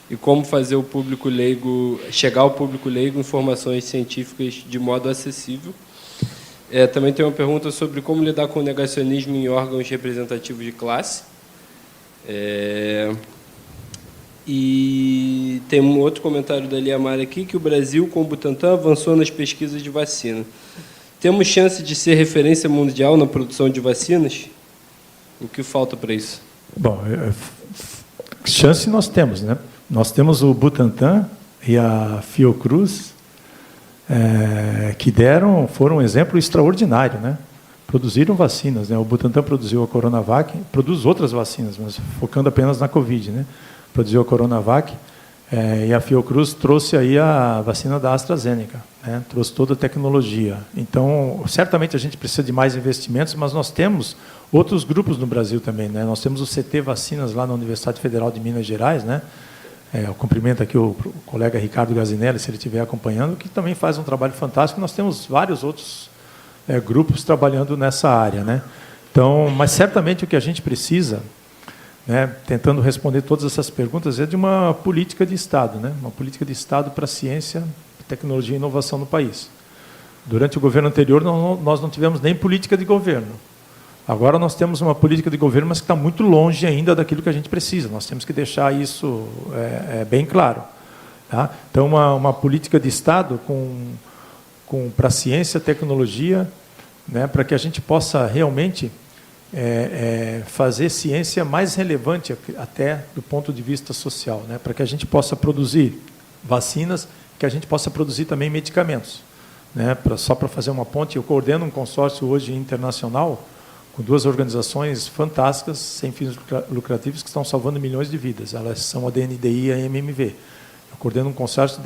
e como fazer o público leigo, chegar ao público leigo informações científicas de modo acessível. Também tem uma pergunta sobre como lidar com o negacionismo em órgãos representativos de classe. E tem um outro comentário da Liamara aqui, que o Brasil, com o Butantan, avançou nas pesquisas de vacina. Temos chance de ser referência mundial na produção de vacinas? O que falta para isso? Bom, chance nós temos, né? Nós temos o Butantan e a Fiocruz, que foram um exemplo extraordinário, né? Produziram vacinas, né? O Butantan produziu a Coronavac, produz outras vacinas, mas focando apenas na Covid, né? Produziu a Coronavac, e a Fiocruz trouxe aí a vacina da AstraZeneca, né? Trouxe toda a tecnologia. Então, certamente a gente precisa de mais investimentos, mas nós temos outros grupos no Brasil também, né? Nós temos o CT Vacinas lá na Universidade Federal de Minas Gerais, né? Eu cumprimento aqui o colega Ricardo Gazinelli, se ele estiver acompanhando, que também faz um trabalho fantástico. Nós temos vários outros grupos trabalhando nessa área, né? Então, mas certamente o que a gente precisa, né, tentando responder todas essas perguntas, é de uma política de Estado, né? Uma política de Estado para a ciência, tecnologia e inovação no país. Durante o governo anterior, nós não tivemos nem política de governo. Agora nós temos uma política de governo, mas que está muito longe ainda daquilo que a gente precisa. Nós temos que deixar isso bem claro. Tá? Então, uma política de Estado para a ciência, tecnologia, né, para que a gente possa realmente fazer ciência mais relevante até do ponto de vista social, né, para que a gente possa produzir vacinas que a gente possa produzir também medicamentos. Né? Só para fazer uma ponte, eu coordeno um consórcio hoje internacional com 2 organizações fantásticas, sem fins lucrativos, que estão salvando milhões de vidas. Elas são a DNDI e a MMV. Eu coordeno um consórcio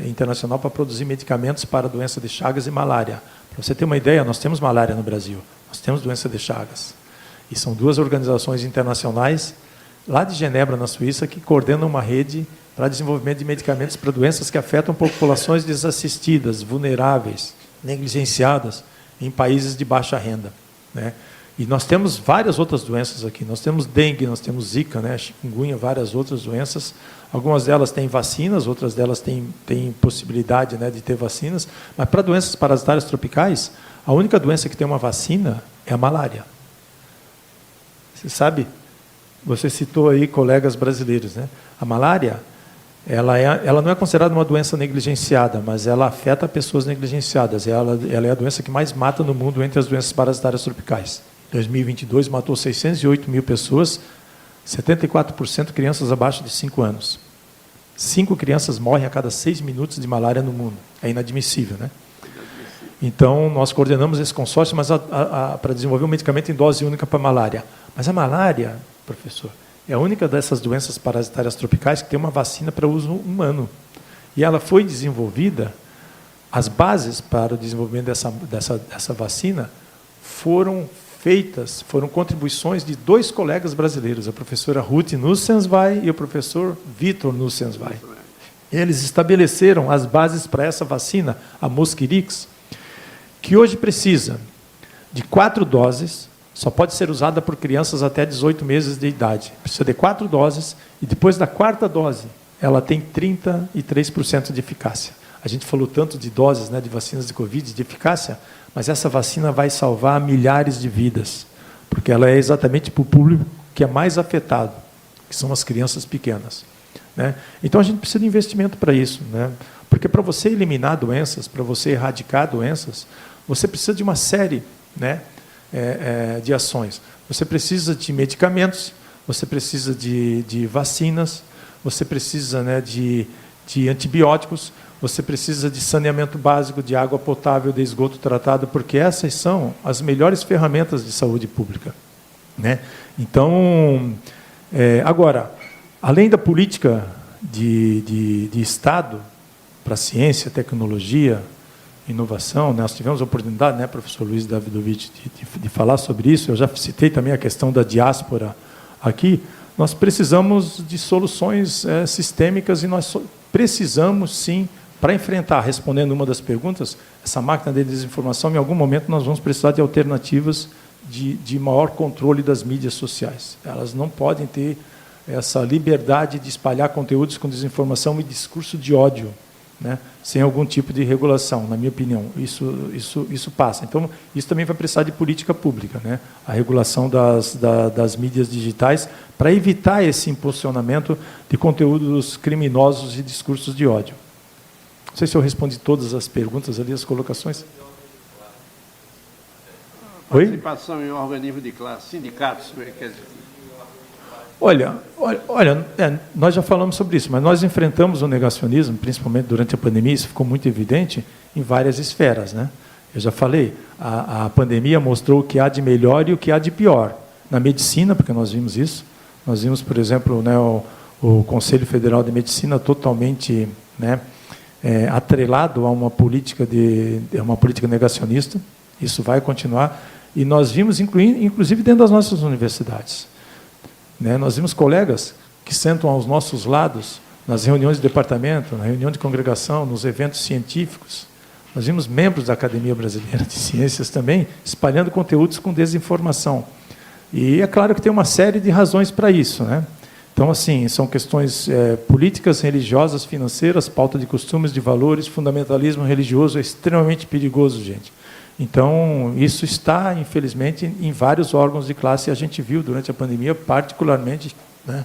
internacional para produzir medicamentos para a doença de Chagas e malária. Para você ter uma ideia, nós temos malária no Brasil, nós temos doença de Chagas. E são 2 organizações internacionais, lá de Genebra, na Suíça, que coordenam uma rede para desenvolvimento de medicamentos para doenças que afetam populações desassistidas, vulneráveis, negligenciadas, em países de baixa renda. Né? E nós temos várias outras doenças aqui. Nós temos dengue, nós temos zika, né? Chikungunya, várias outras doenças. Algumas delas têm vacinas, outras delas têm possibilidade, né, de ter vacinas. Mas para doenças parasitárias tropicais, a única doença que tem uma vacina é a malária. Você sabe? Você citou aí colegas brasileiros, né? A malária, ela não é considerada uma doença negligenciada, mas ela afeta pessoas negligenciadas. Ela é a doença que mais mata no mundo entre as doenças parasitárias tropicais. Em 2022, matou 608 mil pessoas, 74% crianças abaixo de 5 anos. 5 crianças morrem a cada 6 minutos de malária no mundo. É inadmissível, né? Então, nós coordenamos esse consórcio para desenvolver um medicamento em dose única para a malária. Mas a malária, professor, é a única dessas doenças parasitárias tropicais que tem uma vacina para uso humano. E ela foi desenvolvida, as bases para o desenvolvimento dessa vacina foram feitas, foram contribuições de 2 colegas brasileiros, a professora Ruth Nussenswein e o professor Vitor Nussenswein. Eles estabeleceram as bases para essa vacina, a Mosquirix, que hoje precisa de 4 doses, só pode ser usada por crianças até 18 meses de idade. Precisa de 4 doses, e depois da 4ª dose, ela tem 33% de eficácia. A gente falou tanto de doses, né, de vacinas de Covid, de eficácia, mas essa vacina vai salvar milhares de vidas, porque ela é exatamente para o público que é mais afetado, que são as crianças pequenas. Né? Então, a gente precisa de investimento para isso, né? Porque para você eliminar doenças, para você erradicar doenças, você precisa de uma série, né, de ações. Você precisa de medicamentos, você precisa de vacinas, você precisa, né, de antibióticos, você precisa de saneamento básico, de água potável, de esgoto tratado, porque essas são as melhores ferramentas de saúde pública. Né? Então, agora, além da política de Estado para ciência, tecnologia, inovação, né? Nós tivemos a oportunidade, né, professor Luiz Davidovich, de falar sobre isso. Eu já citei também a questão da diáspora aqui. Nós precisamos de soluções sistêmicas e nós precisamos, sim, para enfrentar, respondendo uma das perguntas, essa máquina de desinformação, em algum momento nós vamos precisar de alternativas de maior controle das mídias sociais. Elas não podem ter essa liberdade de espalhar conteúdos com desinformação e discurso de ódio, né, sem algum tipo de regulação, na minha opinião. Isso passa. Então, isso também vai precisar de política pública, né, a regulação das mídias digitais, para evitar esse impulsionamento de conteúdos criminosos e discursos de ódio. Não sei se eu respondi todas as perguntas ali, as colocações. Oi? Participação em organismo de classe, sindicatos, quer dizer. Olha, nós já falamos sobre isso, mas nós enfrentamos o negacionismo, principalmente durante a pandemia, isso ficou muito evidente em várias esferas, né? Eu já falei, a pandemia mostrou o que há de melhor e o que há de pior. Na medicina, porque nós vimos isso, nós vimos, por exemplo, né, o Conselho Federal de Medicina totalmente, né, atrelado a uma política negacionista, isso vai continuar, e nós vimos, inclusive dentro das nossas universidades. Né, nós vimos colegas que sentam aos nossos lados, nas reuniões de departamento, na reunião de congregação, nos eventos científicos. Nós vimos membros da Academia Brasileira de Ciências também espalhando conteúdos com desinformação. E é claro que tem uma série de razões para isso, né? Então, assim, são questões políticas, religiosas, financeiras, pauta de costumes, de valores, fundamentalismo religioso é extremamente perigoso, gente. Então, isso está, infelizmente, em vários órgãos de classe, e a gente viu durante a pandemia, particularmente, né,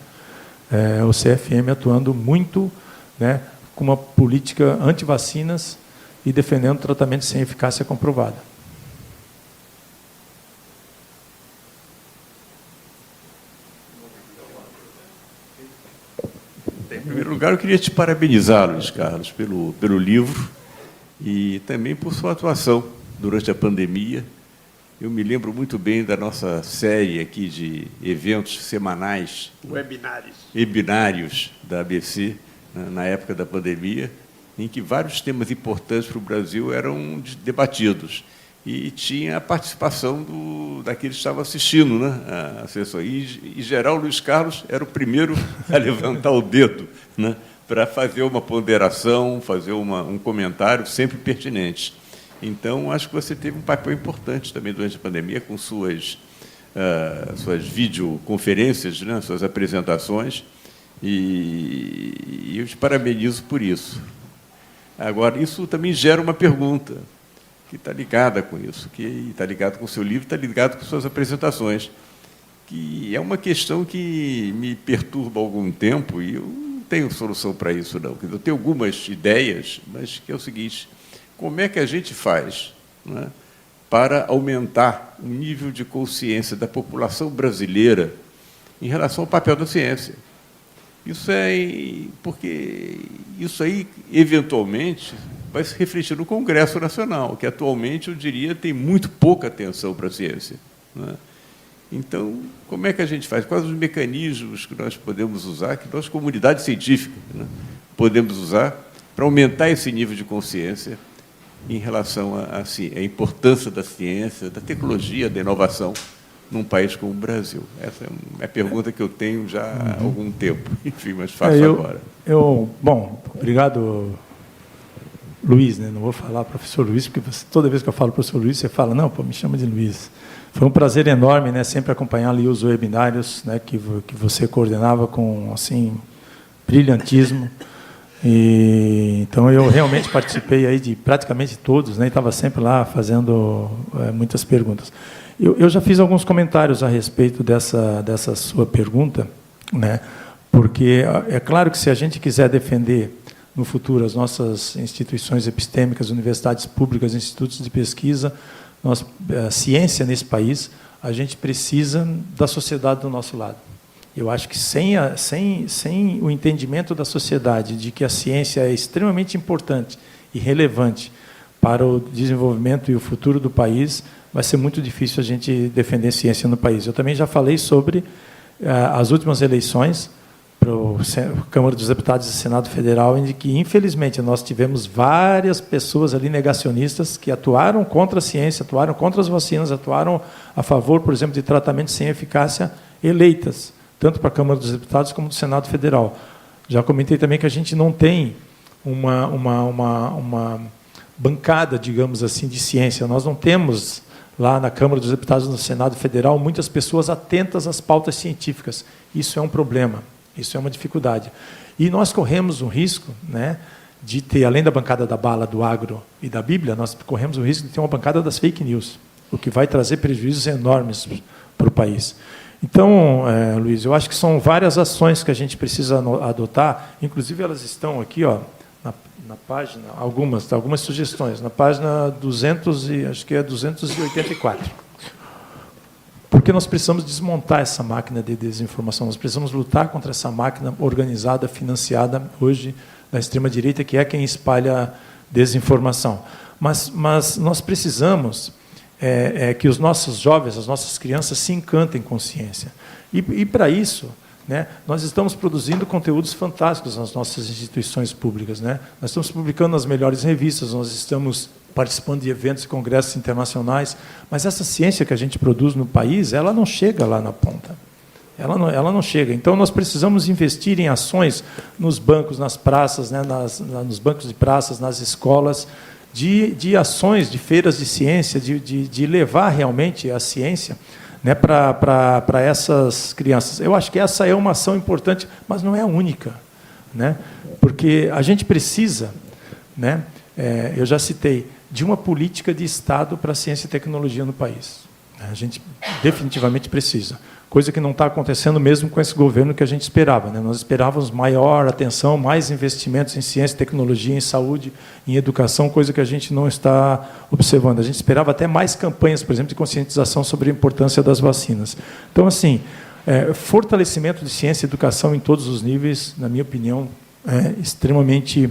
o CFM atuando muito, né, com uma política anti-vacinas e defendendo tratamento sem eficácia comprovada. Em primeiro lugar, eu queria te parabenizar, Luiz Carlos, pelo livro e também por sua atuação durante a pandemia. Eu me lembro muito bem da nossa série aqui de eventos semanais, webinários da ABC, na época da pandemia, em que vários temas importantes para o Brasil eram debatidos. E tinha a participação daqueles que estavam assistindo, né, a sessão. E, em geral, o Luiz Carlos era o primeiro a levantar o dedo, né, para fazer uma ponderação, fazer um comentário sempre pertinente. Então, acho que você teve um papel importante também durante a pandemia, com suas videoconferências, né, suas apresentações, e eu te parabenizo por isso. Agora, isso também gera uma pergunta, que está ligada com isso, que está ligado com o seu livro, está ligado com suas apresentações, que é uma questão que me perturba há algum tempo, e eu não tenho solução para isso, não. Eu tenho algumas ideias, mas que é o seguinte: como é que a gente faz, né, para aumentar o nível de consciência da população brasileira em relação ao papel da ciência? Isso porque isso aí, eventualmente, vai se refletir no Congresso Nacional, que atualmente, eu diria, tem muito pouca atenção para a ciência, né? Então, como é que a gente faz? Quais os mecanismos que nós podemos usar, que nós, comunidade científica, né, podemos usar para aumentar esse nível de consciência em relação à importância da ciência, da tecnologia, da inovação num país como o Brasil? Essa é a pergunta que eu tenho já há algum tempo, enfim, mas faço agora. Bom, obrigado, Luiz, né? Não vou falar professor Luiz, porque toda vez que eu falo professor Luiz, você fala, não, pô, me chama de Luiz. Foi um prazer enorme, né, sempre acompanhar ali os webinários, né, que você coordenava com, assim, brilhantismo. Então, eu realmente participei aí de praticamente todos, né, e estava sempre lá fazendo muitas perguntas. Eu já fiz alguns comentários a respeito dessa sua pergunta, né, porque é claro que se a gente quiser defender no futuro as nossas instituições epistêmicas, universidades públicas, institutos de pesquisa, a ciência nesse país, a gente precisa da sociedade do nosso lado. Eu acho que sem o entendimento da sociedade de que a ciência é extremamente importante e relevante para o desenvolvimento e o futuro do país, vai ser muito difícil a gente defender ciência no país. Eu também já falei sobre as últimas eleições para a Câmara dos Deputados e Senado Federal, em que, infelizmente, nós tivemos várias pessoas ali negacionistas que atuaram contra a ciência, atuaram contra as vacinas, atuaram a favor, por exemplo, de tratamentos sem eficácia, eleitas, tanto para a Câmara dos Deputados como do Senado Federal. Já comentei também que a gente não tem uma bancada, digamos assim, de ciência. Nós não temos lá na Câmara dos Deputados e no Senado Federal muitas pessoas atentas às pautas científicas. Isso é um problema. Isso é uma dificuldade. E nós corremos um risco, né, de ter, além da bancada da bala, do agro e da Bíblia, nós corremos o risco de ter uma bancada das fake news, o que vai trazer prejuízos enormes para o país. Então, Luiz, eu acho que são várias ações que a gente precisa adotar, inclusive elas estão aqui, ó, na página, algumas sugestões, na página 284. Porque nós precisamos desmontar essa máquina de desinformação, nós precisamos lutar contra essa máquina organizada, financiada, hoje, da extrema-direita, que é quem espalha desinformação. Mas nós precisamos que os nossos jovens, as nossas crianças, se encantem com ciência. E para isso, né, nós estamos produzindo conteúdos fantásticos nas nossas instituições públicas, né? Nós estamos publicando nas melhores revistas, nós estamos participando de eventos e congressos internacionais, mas essa ciência que a gente produz no país, ela não chega lá na ponta. Ela não chega. Então, nós precisamos investir em ações nos bancos, nas praças, né, nos bancos de praças, nas escolas, de ações, de feiras de ciência, de levar realmente a ciência, né, para essas crianças. Eu acho que essa é uma ação importante, mas não é a única, né, porque a gente precisa, né, eu já citei, de uma política de Estado para a ciência e tecnologia no país. A gente definitivamente precisa. Coisa que não está acontecendo mesmo com esse governo que a gente esperava, né? Nós esperávamos maior atenção, mais investimentos em ciência e tecnologia, em saúde, em educação, coisa que a gente não está observando. A gente esperava até mais campanhas, por exemplo, de conscientização sobre a importância das vacinas. Então, assim, fortalecimento de ciência e educação em todos os níveis, na minha opinião, é extremamente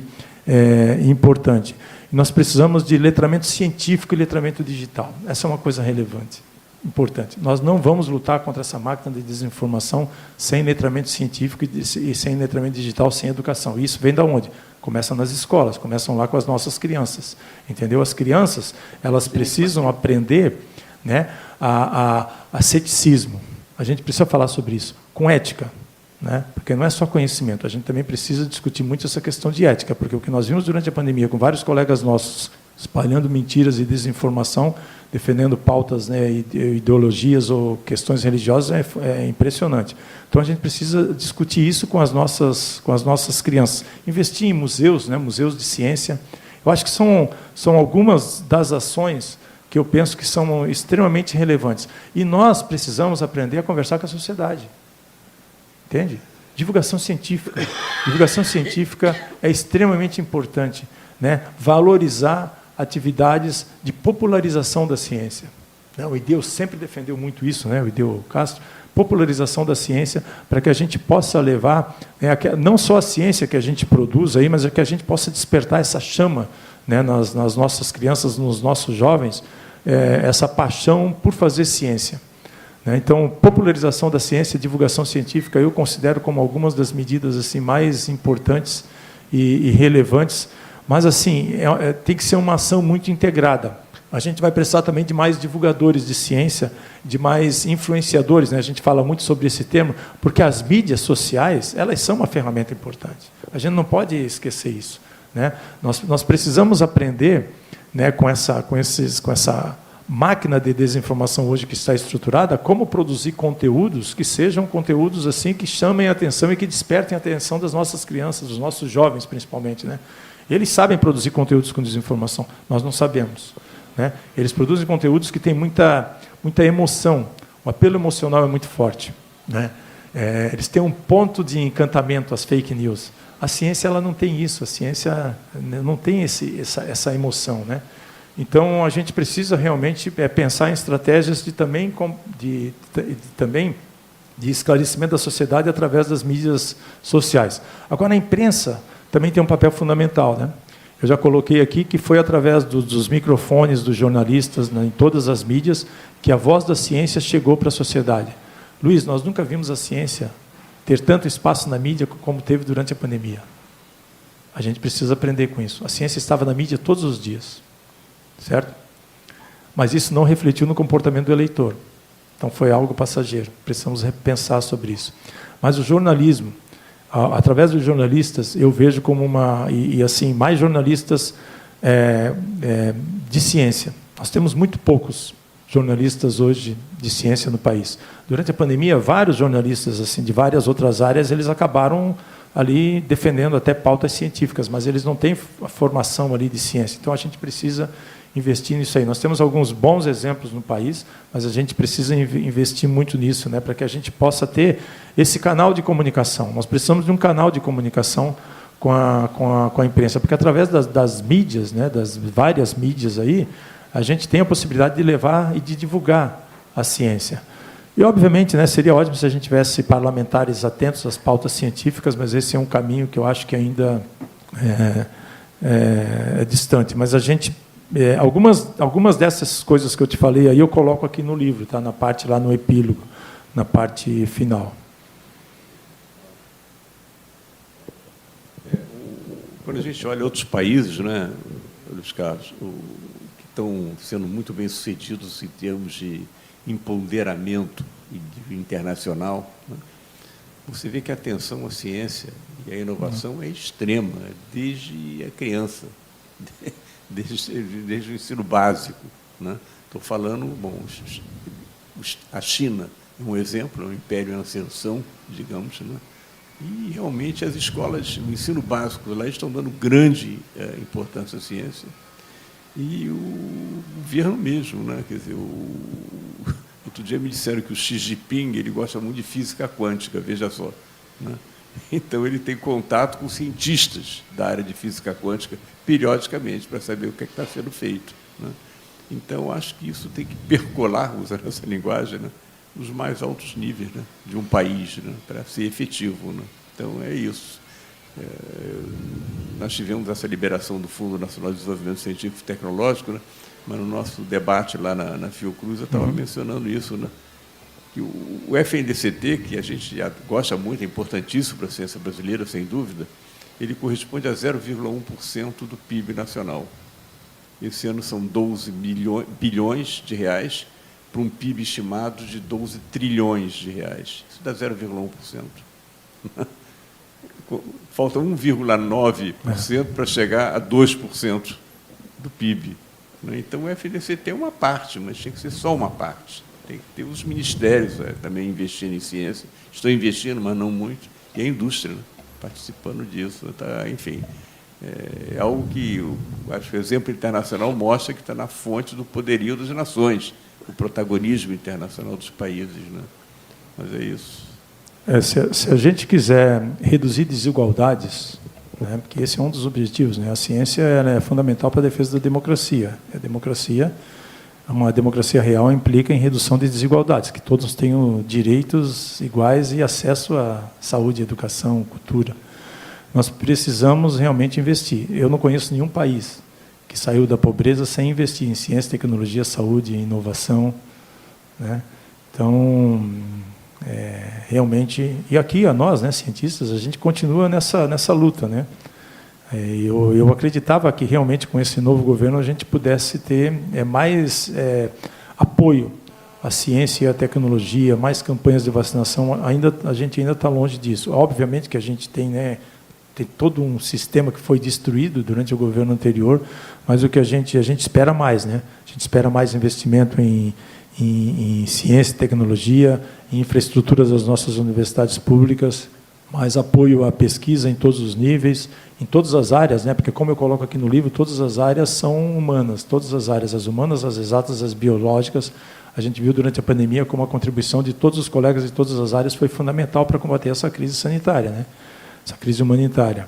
importante. Nós precisamos de letramento científico e letramento digital. Essa é uma coisa relevante, importante. Nós não vamos lutar contra essa máquina de desinformação sem letramento científico e sem letramento digital, sem educação. E isso vem de onde? Começa nas escolas, começam lá com as nossas crianças. Entendeu? As crianças, elas precisam aprender, né, a ceticismo. A gente precisa falar sobre isso, com ética. Né? Porque não é só conhecimento, a gente também precisa discutir muito essa questão de ética, porque o que nós vimos durante a pandemia, com vários colegas nossos espalhando mentiras e desinformação, defendendo pautas, né, ideologias ou questões religiosas, é impressionante. Então, a gente precisa discutir isso com as nossas crianças. Investir em museus, né, museus de ciência. Eu acho que são algumas das ações que eu penso que são extremamente relevantes. E nós precisamos aprender a conversar com a sociedade. Entende? Divulgação científica. Divulgação científica é extremamente importante, né? Valorizar atividades de popularização da ciência. O Ideu sempre defendeu muito isso, né? O Ideu Castro, popularização da ciência, para que a gente possa levar, né, não só a ciência que a gente produz aí, mas que a gente possa despertar essa chama, né, nas nossas crianças, nos nossos jovens, essa paixão por fazer ciência. Então, popularização da ciência, divulgação científica, eu considero como algumas das medidas assim mais importantes e relevantes, mas assim tem que ser uma ação muito integrada. A gente vai precisar também de mais divulgadores de ciência, de mais influenciadores, né? A gente fala muito sobre esse termo, porque as mídias sociais, elas são uma ferramenta importante. A gente não pode esquecer isso, né? Nós precisamos aprender, né, com essa máquina de desinformação hoje que está estruturada, como produzir conteúdos que sejam conteúdos assim que chamem a atenção e que despertem a atenção das nossas crianças, dos nossos jovens, principalmente, né? Eles sabem produzir conteúdos com desinformação, nós não sabemos, né? Eles produzem conteúdos que têm muita emoção, o apelo emocional é muito forte, né? Eles têm um ponto de encantamento, as fake news. A ciência ela não tem isso, a ciência não tem essa emoção, né? Então, a gente precisa realmente pensar em estratégias também de esclarecimento da sociedade através das mídias sociais. Agora, a imprensa também tem um papel fundamental, né? Eu já coloquei aqui que foi através dos microfones dos jornalistas, né, em todas as mídias, que a voz da ciência chegou para a sociedade. Luiz, nós nunca vimos a ciência ter tanto espaço na mídia como teve durante a pandemia. A gente precisa aprender com isso. A ciência estava na mídia todos os dias. Certo? Mas isso não refletiu no comportamento do eleitor. Então, foi algo passageiro. Precisamos repensar sobre isso. Mas o jornalismo, através dos jornalistas, eu vejo como assim, mais jornalistas de ciência. Nós temos muito poucos jornalistas hoje de ciência no país. Durante a pandemia, vários jornalistas assim, de várias outras áreas, eles acabaram ali defendendo até pautas científicas, mas eles não têm a formação ali de ciência. Então, a gente precisa investir nisso aí. Nós temos alguns bons exemplos no país, mas a gente precisa investir muito nisso, né, para que a gente possa ter esse canal de comunicação. Nós precisamos de um canal de comunicação com a imprensa, porque através das mídias, né, das várias mídias aí, a gente tem a possibilidade de levar e de divulgar a ciência. E, obviamente, né, seria ótimo se a gente tivesse parlamentares atentos às pautas científicas, mas esse é um caminho que eu acho que ainda é distante. Mas a gente algumas dessas coisas que eu te falei aí eu coloco aqui no livro, tá? Na parte lá no epílogo, na parte final. Quando a gente olha outros países, né, Luiz Carlos, que estão sendo muito bem sucedidos em termos de empoderamento internacional, né, você vê que a atenção à ciência e à inovação é extrema, desde a criança. Desde o ensino básico, né? Estou falando, bom, a China é um exemplo, é um império em ascensão, digamos, né? E realmente as escolas, o ensino básico lá estão dando grande importância à ciência. E o governo mesmo, né? Quer dizer, outro dia me disseram que o Xi Jinping ele gosta muito de física quântica, veja só, né? Então, ele tem contato com cientistas da área de física quântica, periodicamente, para saber o que está sendo feito, né? Então, acho que isso tem que percolar, usando essa linguagem, né, os mais altos níveis, né, de um país, né, para ser efetivo, né? Então, é isso. Nós tivemos essa liberação do Fundo Nacional de Desenvolvimento Científico e Tecnológico, né, mas no nosso debate lá na Fiocruz eu estava mencionando isso, né, que o FNDCT, que a gente já gosta muito, é importantíssimo para a ciência brasileira, sem dúvida, ele corresponde a 0,1% do PIB nacional. Esse ano são 12 bilhões de reais para um PIB estimado de 12 trilhões de reais. Isso dá 0,1%. Falta 1,9% para chegar a 2% do PIB. Então, o FNDCT é uma parte, mas tem que ser só uma parte. Tem que ter os ministérios também investindo em ciência. Estão investindo, mas não muito. E a indústria, né, participando disso. Tá? Enfim, é algo que acho que o exemplo internacional mostra que está na fonte do poderio das nações, o protagonismo internacional dos países. Né? Mas é isso. Se a gente quiser reduzir desigualdades, né, porque esse é um dos objetivos, né, a ciência é fundamental para a defesa da democracia. A democracia, uma democracia real implica em redução de desigualdades, que todos tenham direitos iguais e acesso à saúde, educação, cultura. Nós precisamos realmente investir. Eu não conheço nenhum país que saiu da pobreza sem investir em ciência, tecnologia, saúde e inovação, né? Então, realmente, e aqui a nós, né, cientistas, a gente continua nessa luta, né? Eu acreditava que realmente com esse novo governo a gente pudesse ter mais apoio à ciência e à tecnologia, mais campanhas de vacinação. A gente ainda está longe disso. Obviamente que a gente tem, né, tem todo um sistema que foi destruído durante o governo anterior, mas o que a gente espera mais, né? A gente espera mais investimento em ciência e tecnologia, em infraestruturas das nossas universidades públicas, mais apoio à pesquisa em todos os níveis, em todas as áreas, né? Porque, como eu coloco aqui no livro, todas as áreas são humanas, todas as áreas, as humanas, as exatas, as biológicas. A gente viu durante a pandemia como a contribuição de todos os colegas de todas as áreas foi fundamental para combater essa crise sanitária, né? Essa crise humanitária.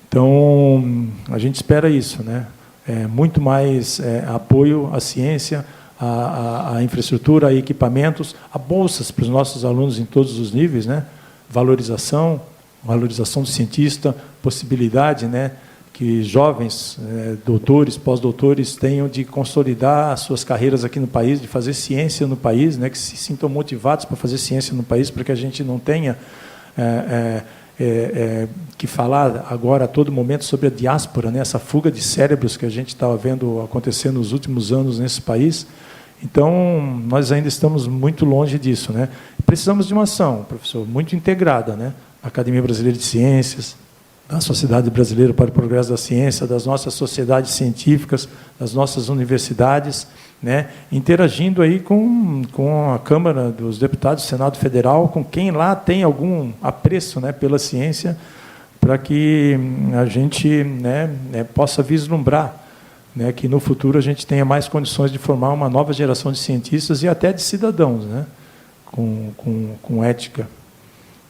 Então, a gente espera isso, né? Muito mais apoio à ciência, à infraestrutura, a equipamentos, a bolsas para os nossos alunos em todos os níveis, né? Valorização do cientista, possibilidade, né, que jovens doutores, pós-doutores tenham de consolidar as suas carreiras aqui no país, de fazer ciência no país, né, que se sintam motivados para fazer ciência no país, para que a gente não tenha que falar agora a todo momento sobre a diáspora, né, essa fuga de cérebros que a gente estava vendo acontecer nos últimos anos nesse país. Então, nós ainda estamos muito longe disso, né? Precisamos de uma ação, professor, muito integrada, né? A Academia Brasileira de Ciências, da Sociedade Brasileira para o Progresso da Ciência, das nossas sociedades científicas, das nossas universidades, né? Interagindo aí com a Câmara dos Deputados, Senado Federal, com quem lá tem algum apreço, né, pela ciência, para que a gente, né, possa vislumbrar, né, que no futuro a gente tenha mais condições de formar uma nova geração de cientistas e até de cidadãos, né, com ética,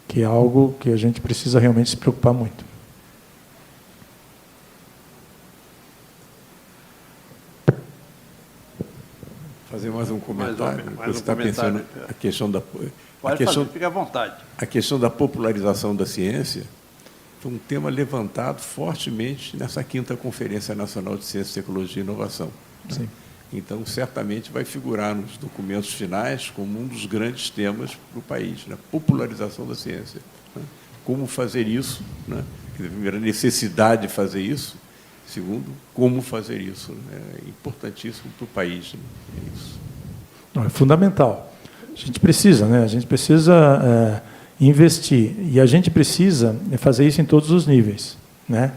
que é algo que a gente precisa realmente se preocupar muito. Fazer mais um comentário. Mais Você está pensando a questão da fique à vontade. A questão da popularização da ciência foi um tema levantado fortemente nessa 5ª Conferência Nacional de Ciência, Tecnologia e Inovação. Sim. Então, certamente vai figurar nos documentos finais como um dos grandes temas para o país, né? Popularização da ciência. Né? Como fazer isso, né? Primeiro, a necessidade de fazer isso. Segundo, como fazer isso. Né? É importantíssimo para o país. Né? É isso. Não, é fundamental. A gente precisa, né? A gente precisa investir, e a gente precisa fazer isso em todos os níveis, né?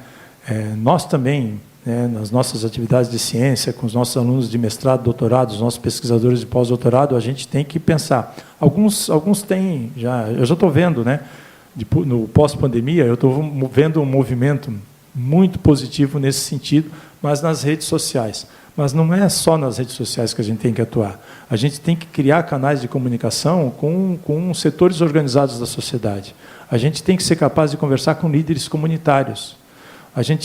Nós também, né, nas nossas atividades de ciência, com os nossos alunos de mestrado, doutorado, os nossos pesquisadores de pós-doutorado, a gente tem que pensar. Alguns têm, eu já estou vendo, né, no pós-pandemia, eu estou vendo um movimento muito positivo nesse sentido, mas nas redes sociais. Mas não é só nas redes sociais que a gente tem que atuar. A gente tem que criar canais de comunicação com setores organizados da sociedade. A gente tem que ser capaz de conversar com líderes comunitários.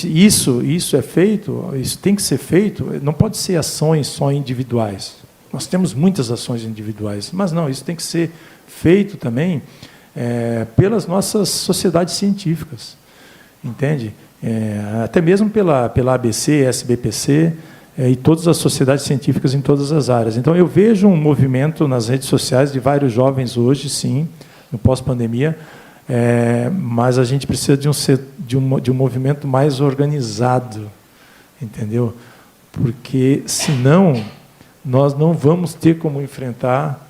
Isso é feito, isso tem que ser feito, não pode ser ações só individuais. Nós temos muitas ações individuais, mas não, isso tem que ser feito também pelas nossas sociedades científicas, entende? Até mesmo pela ABC, SBPC, e todas as sociedades científicas em todas as áreas. Então, eu vejo um movimento nas redes sociais de vários jovens hoje, sim, no pós-pandemia, mas a gente precisa de um movimento mais organizado, entendeu? Porque, senão, nós não vamos ter como enfrentar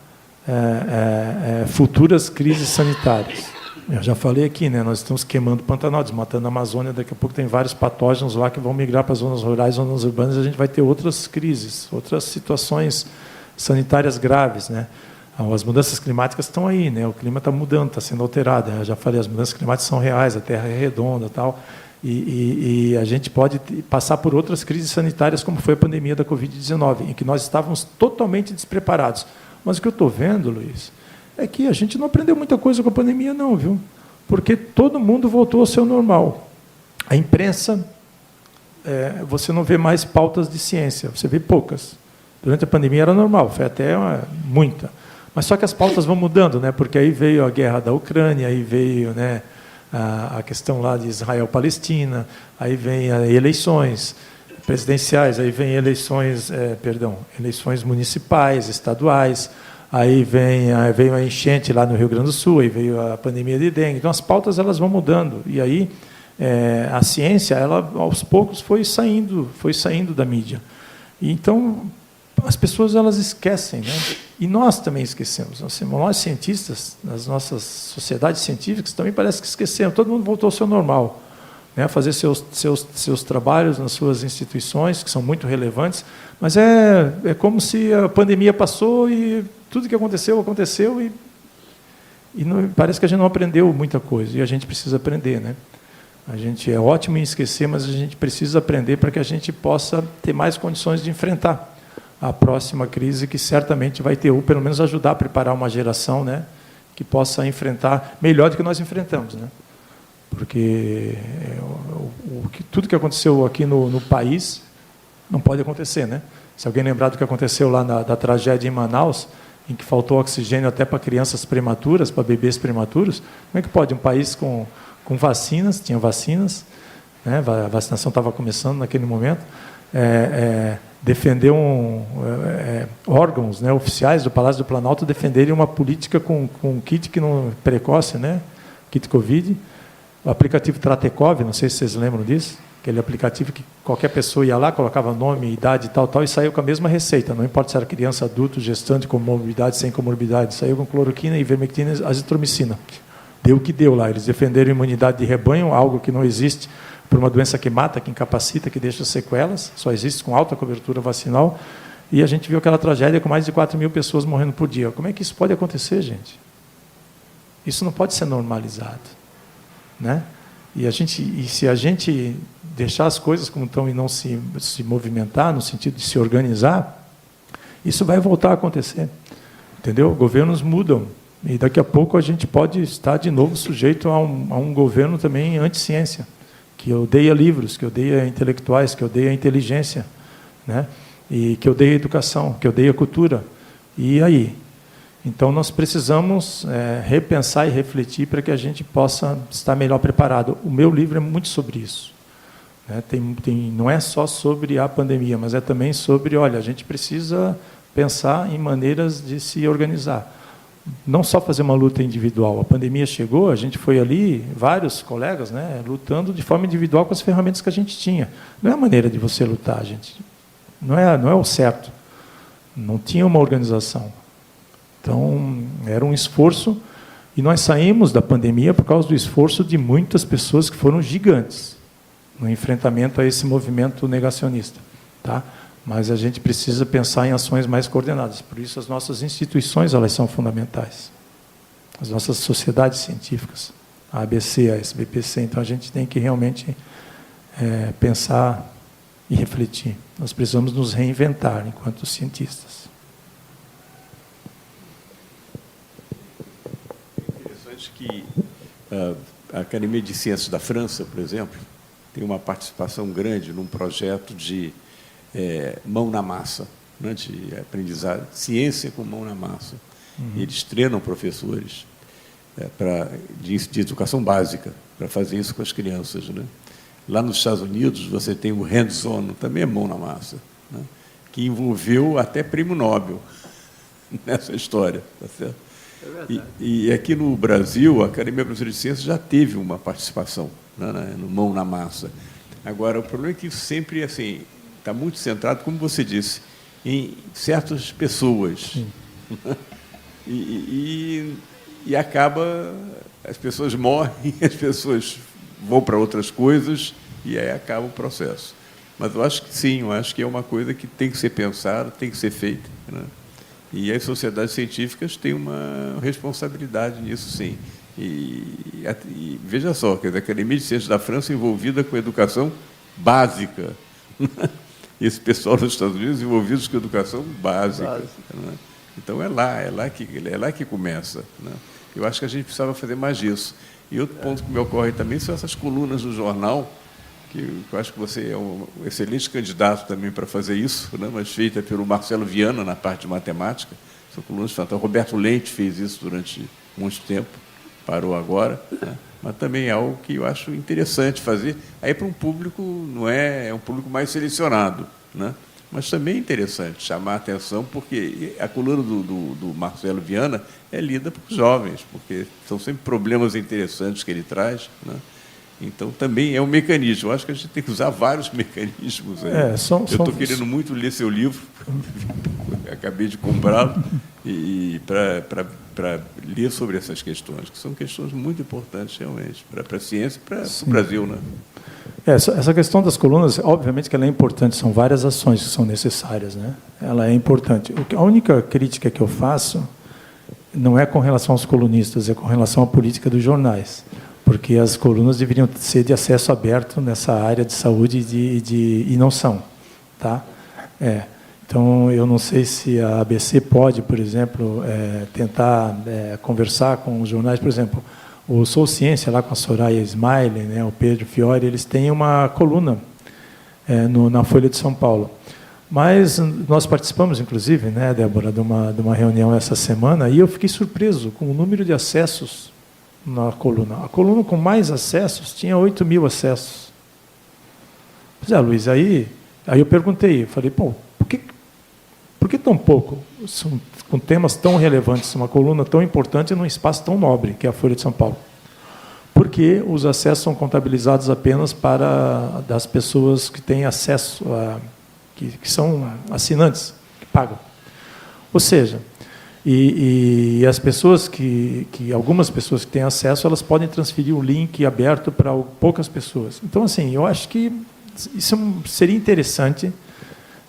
futuras crises sanitárias. Eu já falei aqui, né? Nós estamos queimando Pantanal, desmatando a Amazônia, daqui a pouco tem vários patógenos lá que vão migrar para as zonas rurais, zonas urbanas, e a gente vai ter outras crises, outras situações sanitárias graves, né? As mudanças climáticas estão aí, né? O clima está mudando, está sendo alterado. Eu já falei, as mudanças climáticas são reais, a Terra é redonda, tal, e a gente pode passar por outras crises sanitárias, como foi a pandemia da Covid-19, em que nós estávamos totalmente despreparados. Mas o que eu estou vendo, Luiz, é que a gente não aprendeu muita coisa com a pandemia, não, viu? Porque todo mundo voltou ao seu normal. A imprensa, você não vê mais pautas de ciência, você vê poucas. Durante a pandemia era normal, foi até muita. Mas só que as pautas vão mudando, né? Porque aí veio a guerra da Ucrânia, aí veio, né, a questão lá de Israel-Palestina, aí vem eleições presidenciais, aí vem eleições municipais, estaduais, aí veio a enchente lá no Rio Grande do Sul, aí veio a pandemia de dengue. Então, as pautas elas vão mudando. E aí a ciência, ela aos poucos foi saindo da mídia. E, então, as pessoas elas esquecem, né? E nós também esquecemos. Nós cientistas, nas nossas sociedades científicas, também parece que esquecemos. Todo mundo voltou ao seu normal, né? Fazer seus trabalhos nas suas instituições, que são muito relevantes, mas é como se a pandemia passou e tudo que aconteceu e não, parece que a gente não aprendeu muita coisa, e a gente precisa aprender, né? A gente é ótimo em esquecer, mas a gente precisa aprender para que a gente possa ter mais condições de enfrentar a próxima crise, que certamente vai ter, ou pelo menos ajudar a preparar uma geração, né, que possa enfrentar melhor do que nós enfrentamos, né? Porque tudo que aconteceu aqui no país não pode acontecer, né? Se alguém lembrar do que aconteceu lá da tragédia em Manaus, em que faltou oxigênio até para crianças prematuras, para bebês prematuros, como é que pode um país com vacinas, tinha vacinas, né, a vacinação estava começando naquele momento, defender órgãos, né, oficiais do Palácio do Planalto defenderem uma política com kit que não precoce, né, kit Covid, o aplicativo Tratekov, não sei se vocês lembram disso, aquele aplicativo que qualquer pessoa ia lá, colocava nome, idade, tal, e saiu com a mesma receita, não importa se era criança, adulto, gestante, com comorbidade, sem comorbidade, saiu com cloroquina, ivermectina, azitromicina. Deu o que deu lá, eles defenderam imunidade de rebanho, algo que não existe, por uma doença que mata, que incapacita, que deixa sequelas, só existe com alta cobertura vacinal, e a gente viu aquela tragédia com mais de 4.000 pessoas morrendo por dia. Como é que isso pode acontecer, gente? Isso não pode ser normalizado, né? E se a gente deixar as coisas como estão e não se movimentar, no sentido de se organizar, isso vai voltar a acontecer, entendeu? Governos mudam, e daqui a pouco a gente pode estar de novo sujeito a um governo também anti-ciência, que odeia livros, que odeia intelectuais, que odeia inteligência, né? E que odeia educação, que odeia cultura. E aí? Então, nós precisamos repensar e refletir para que a gente possa estar melhor preparado. O meu livro é muito sobre isso, né? Não é só sobre a pandemia, mas é também sobre, olha, a gente precisa pensar em maneiras de se organizar. Não só fazer uma luta individual. A pandemia chegou, a gente foi ali, vários colegas, né, lutando de forma individual com as ferramentas que a gente tinha. Não é a maneira de você lutar, gente. Não é o certo. Não tinha uma organização. Então, era um esforço, e nós saímos da pandemia por causa do esforço de muitas pessoas que foram gigantes no enfrentamento a esse movimento negacionista, tá? Mas a gente precisa pensar em ações mais coordenadas. Por isso, as nossas instituições elas são fundamentais. As nossas sociedades científicas, a ABC, a SBPC. Então, a gente tem que realmente pensar e refletir. Nós precisamos nos reinventar enquanto cientistas. Interessante que a Academia de Ciências da França, por exemplo, tem uma participação grande num projeto de mão na massa, né, de aprendizado, ciência com mão na massa. Eles treinam professores de educação básica para fazer isso com as crianças, né? Lá nos Estados Unidos, você tem o hands-on, também é mão na massa, né, que envolveu até prêmio Nobel nessa história. Tá certo? É verdade. E aqui no Brasil, a Academia Brasileira de Ciências já teve uma participação, né, no mão na massa. Agora, o problema é que sempre assim, está muito centrado, como você disse, em certas pessoas. E acaba, as pessoas morrem, as pessoas vão para outras coisas e aí acaba o processo. Mas eu acho que sim, eu acho que é uma coisa que tem que ser pensada, tem que ser feita, né? E as sociedades científicas têm uma responsabilidade nisso, sim. E veja só, que a Academia de Ciências da França envolvida com a educação básica. Esse pessoal nos Estados Unidos envolvidos com a educação básica. Né? Então, é lá que começa. Né? Eu acho que a gente precisava fazer mais disso. E outro ponto que me ocorre também são essas colunas do jornal, que eu acho que você é um excelente candidato também para fazer isso, né? Mas feita pelo Marcelo Viana na parte de matemática. São colunas fantásticas. Roberto Leite fez isso durante muito tempo, parou agora, né? Mas também é algo que eu acho interessante fazer. Aí para um público, não é um público mais selecionado, né? Mas também é interessante chamar a atenção, porque a coluna do Marcelo Viana é lida por jovens, porque são sempre problemas interessantes que ele traz, né? Então, também é um mecanismo. Eu acho que a gente tem que usar vários mecanismos aí. Eu estou querendo muito ler seu livro, acabei de comprá-lo, para ler sobre essas questões, que são questões muito importantes, realmente, para a ciência e para o Brasil, né? Essa questão das colunas, obviamente que ela é importante, são várias ações que são necessárias, né? Ela é importante. A única crítica que eu faço não é com relação aos colunistas, é com relação à política dos jornais, porque as colunas deveriam ser de acesso aberto nessa área de saúde e não são. Tá? Então, eu não sei se a ABC pode, por exemplo, tentar conversar com os jornais. Por exemplo, o Sou Ciência, lá com a Soraya Smiley, né, o Pedro Fiore, eles têm uma coluna na Folha de São Paulo. Mas nós participamos, inclusive, né, Débora, de uma reunião essa semana, e eu fiquei surpreso com o número de acessos na coluna. A coluna com mais acessos tinha 8.000 acessos. Pois é, Luiz, aí eu perguntei, falei, pô, por que tão pouco? Com temas tão relevantes, uma coluna tão importante num espaço tão nobre, que é a Folha de São Paulo. Porque os acessos são contabilizados apenas para das pessoas que têm acesso, que são assinantes, que pagam. Ou seja, e as pessoas algumas pessoas que têm acesso, elas podem transferir o link aberto para poucas pessoas. Então, assim, eu acho que isso seria interessante.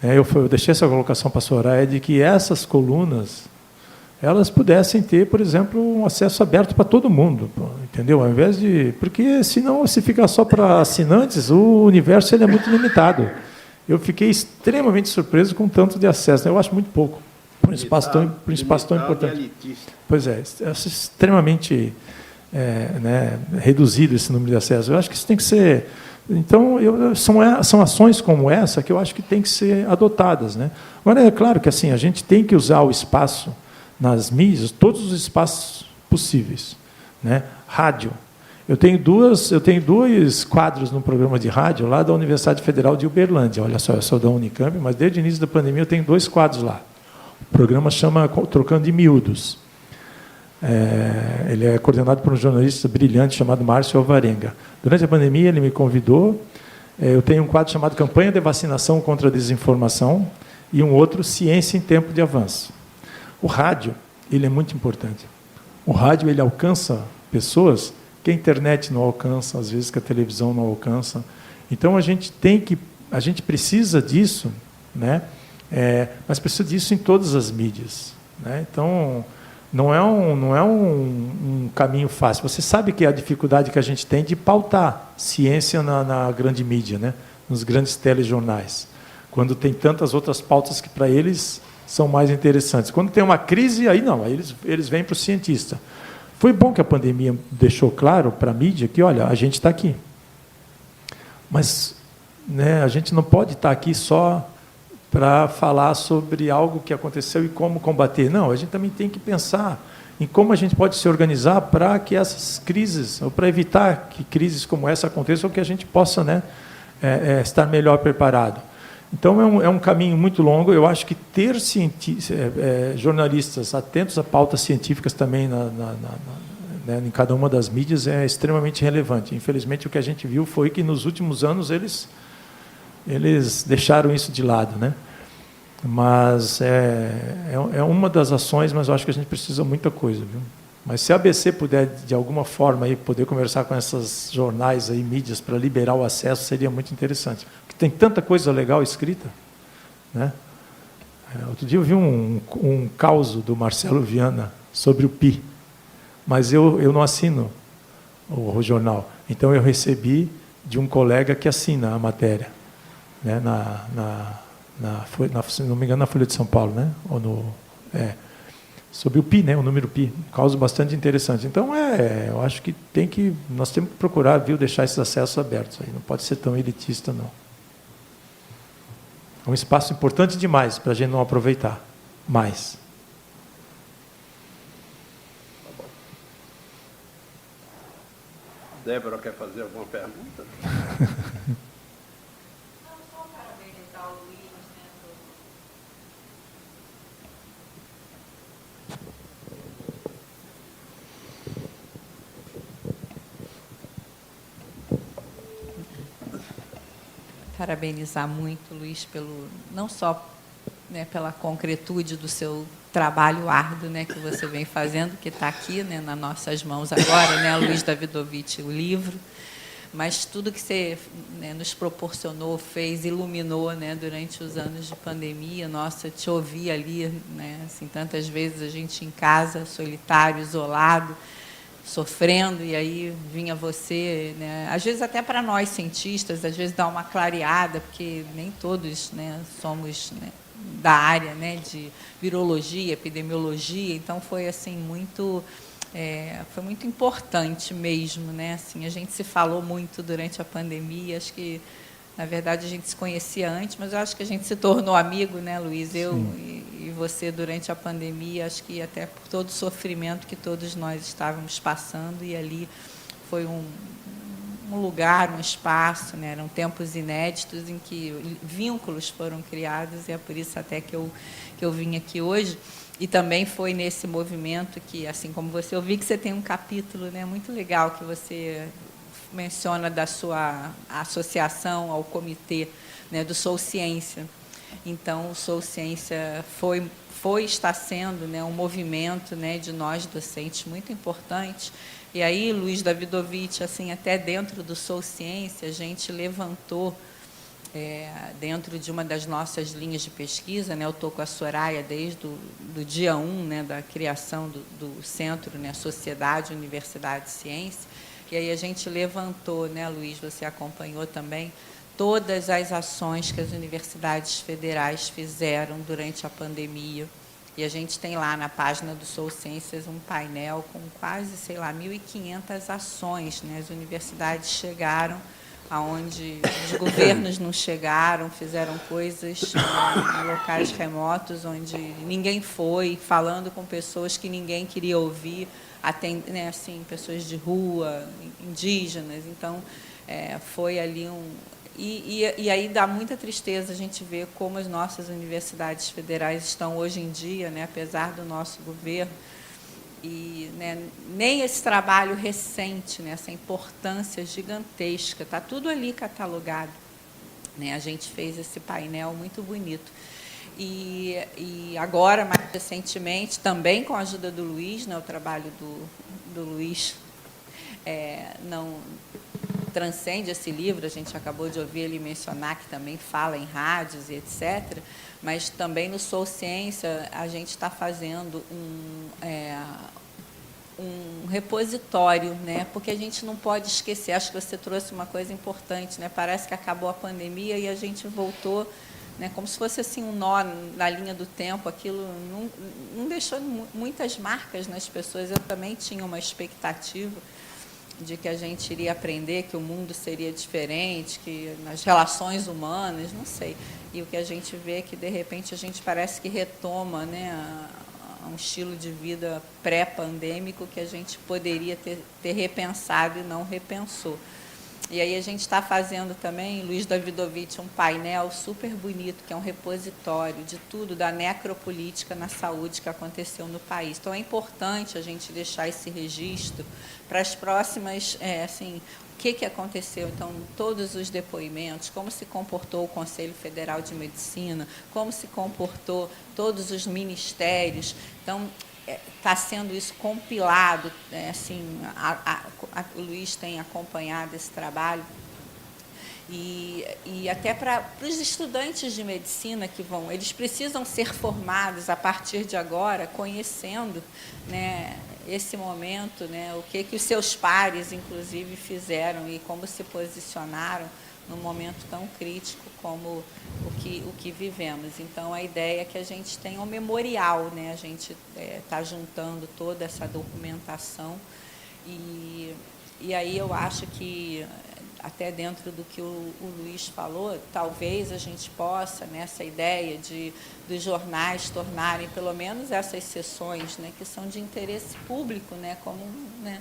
Eu deixei essa colocação para a Soraya de que essas colunas elas pudessem ter, por exemplo, um acesso aberto para todo mundo, entendeu? Ao invés de, porque senão, se ficar só para assinantes, o universo ele é muito limitado. Eu fiquei extremamente surpreso com tanto de acesso. Eu acho muito pouco. Por um espaço tão importante. Pois é, extremamente reduzido esse número de acessos. Eu acho que isso tem que ser... Então, são ações como essa que eu acho que tem que ser adotadas, né? Agora, é claro que assim, a gente tem que usar o espaço nas mídias, todos os espaços possíveis, né? Rádio. Eu tenho dois quadros no programa de rádio lá da Universidade Federal de Uberlândia. Olha só, eu sou da Unicamp, mas desde o início da pandemia eu tenho 2 quadros lá. O programa chama Trocando de Miúdos. Ele é coordenado por um jornalista brilhante chamado Márcio Alvarenga. Durante a pandemia, ele me convidou. Eu tenho um quadro chamado Campanha de Vacinação contra a Desinformação e um outro, Ciência em Tempo de Avanço. O rádio, ele é muito importante. O rádio, ele alcança pessoas que a internet não alcança, às vezes que a televisão não alcança. Então, a gente precisa disso, né? Mas precisa disso em todas as mídias, né? Então, não é um caminho fácil. Você sabe que é a dificuldade que a gente tem de pautar ciência na grande mídia, né? Nos grandes telejornais, quando tem tantas outras pautas que para eles são mais interessantes. Quando tem uma crise, aí não, aí eles vêm para o cientista. Foi bom que a pandemia deixou claro para a mídia que, olha, a gente está aqui. Mas, né, a gente não pode estar aqui só para falar sobre algo que aconteceu e como combater. Não, a gente também tem que pensar em como a gente pode se organizar para que essas crises, ou para evitar que crises como essa aconteçam, ou que a gente possa, né, estar melhor preparado. Então, é um caminho muito longo. Eu acho que ter jornalistas atentos a pautas científicas também né, em cada uma das mídias é extremamente relevante. Infelizmente, o que a gente viu foi que, nos últimos anos, eles deixaram isso de lado, né? Mas é uma das ações, mas eu acho que a gente precisa de muita coisa, viu? Mas se a ABC puder, de alguma forma, aí, poder conversar com esses jornais, aí, mídias, para liberar o acesso, seria muito interessante. Porque tem tanta coisa legal escrita, né? Outro dia eu vi um caos do Marcelo Viana sobre o PI, mas eu não assino o jornal. Então, eu recebi de um colega que assina a matéria, né? Se não me engano, na Folha de São Paulo, né? Sobre o PI, né? O número PI, um caso bastante interessante. Então, eu acho que nós temos que procurar, viu, deixar esses acessos abertos. Aí. Não pode ser tão elitista, não. É um espaço importante demais para a gente não aproveitar mais. Débora quer fazer alguma pergunta? Parabenizar muito, Luiz, não só, né, pela concretude do seu trabalho árduo, né, que você vem fazendo, que está aqui, né, nas nossas mãos agora, né, Luiz Davidovich, o livro, mas tudo que você, né, nos proporcionou, fez, iluminou, né, durante os anos de pandemia. Nossa, te ouvi ali, né, assim, tantas vezes a gente em casa, solitário, isolado, sofrendo, e aí vinha você, né, às vezes até para nós cientistas, às vezes dá uma clareada, porque nem todos, né, somos, né, da área, né, de virologia, epidemiologia, então foi assim foi muito importante mesmo, né, assim, a gente se falou muito durante a pandemia, acho que na verdade a gente se conhecia antes, mas eu acho que a gente se tornou amigo, né, Luiz, eu e você durante a pandemia, acho que até por todo o sofrimento que todos nós estávamos passando, e ali foi um lugar, um espaço, né? Eram tempos inéditos em que vínculos foram criados, e é por isso até que eu vim aqui hoje. E também foi nesse movimento que, assim como você, eu vi que você tem um capítulo, né, muito legal, que você menciona da sua associação ao comitê, né, do Sou Ciência. Então, o Sou Ciência está sendo, né, um movimento, né, de nós docentes muito importante. E aí, Luiz Davidovich, assim, até dentro do Sou Ciência, a gente levantou, dentro de uma das nossas linhas de pesquisa, né, eu estou com a Soraya desde do dia 1, né, da criação do centro, né, Sociedade, Universidade de Ciência, e aí a gente levantou, né, Luiz, você acompanhou também, todas as ações que as universidades federais fizeram durante a pandemia. E a gente tem lá na página do Sou Ciências um painel com quase, 1.500 ações, né? As universidades chegaram aonde os governos não chegaram, fizeram coisas em locais remotos onde ninguém foi, falando com pessoas que ninguém queria ouvir, né, assim, pessoas de rua, indígenas. Então, foi ali E aí dá muita tristeza a gente ver como as nossas universidades federais estão hoje em dia, né, apesar do nosso governo, e, né, nem esse trabalho recente, né, essa importância gigantesca, está tudo ali catalogado. Né, a gente fez esse painel muito bonito. E agora, mais recentemente, também com a ajuda do Luiz, né, o trabalho do Luiz não transcende esse livro, a gente acabou de ouvir ele mencionar que também fala em rádios e etc., mas também no Sou Ciência a gente está fazendo um repositório, né? Porque a gente não pode esquecer, acho que você trouxe uma coisa importante, né? Parece que acabou a pandemia e a gente voltou, né, como se fosse assim um nó na linha do tempo, aquilo não deixou muitas marcas nas pessoas. Eu também tinha uma expectativa de que a gente iria aprender que o mundo seria diferente, que nas relações humanas, não sei. E o que a gente vê é que, de repente, a gente parece que retoma, né, a um estilo de vida pré-pandêmico que a gente poderia ter repensado e não repensou. E aí a gente está fazendo também, Luiz Davidovich, um painel super bonito, que é um repositório de tudo, da necropolítica na saúde que aconteceu no país. Então, é importante a gente deixar esse registro para as próximas, assim, o que aconteceu. Então, todos os depoimentos, como se comportou o Conselho Federal de Medicina, como se comportou todos os ministérios. Então, está sendo isso compilado, assim, o Luiz tem acompanhado esse trabalho, e até para os estudantes de medicina que vão, eles precisam ser formados a partir de agora, conhecendo, né, esse momento, né, o que os seus pares, inclusive, fizeram e como se posicionaram num momento tão crítico como o que vivemos. Então, a ideia é que a gente tenha um memorial, né? A gente está juntando toda essa documentação e aí eu acho que, até dentro do que o Luiz falou, talvez a gente possa, nessa ideia dos jornais tornarem, pelo menos essas sessões, né, que são de interesse público, né, como, né,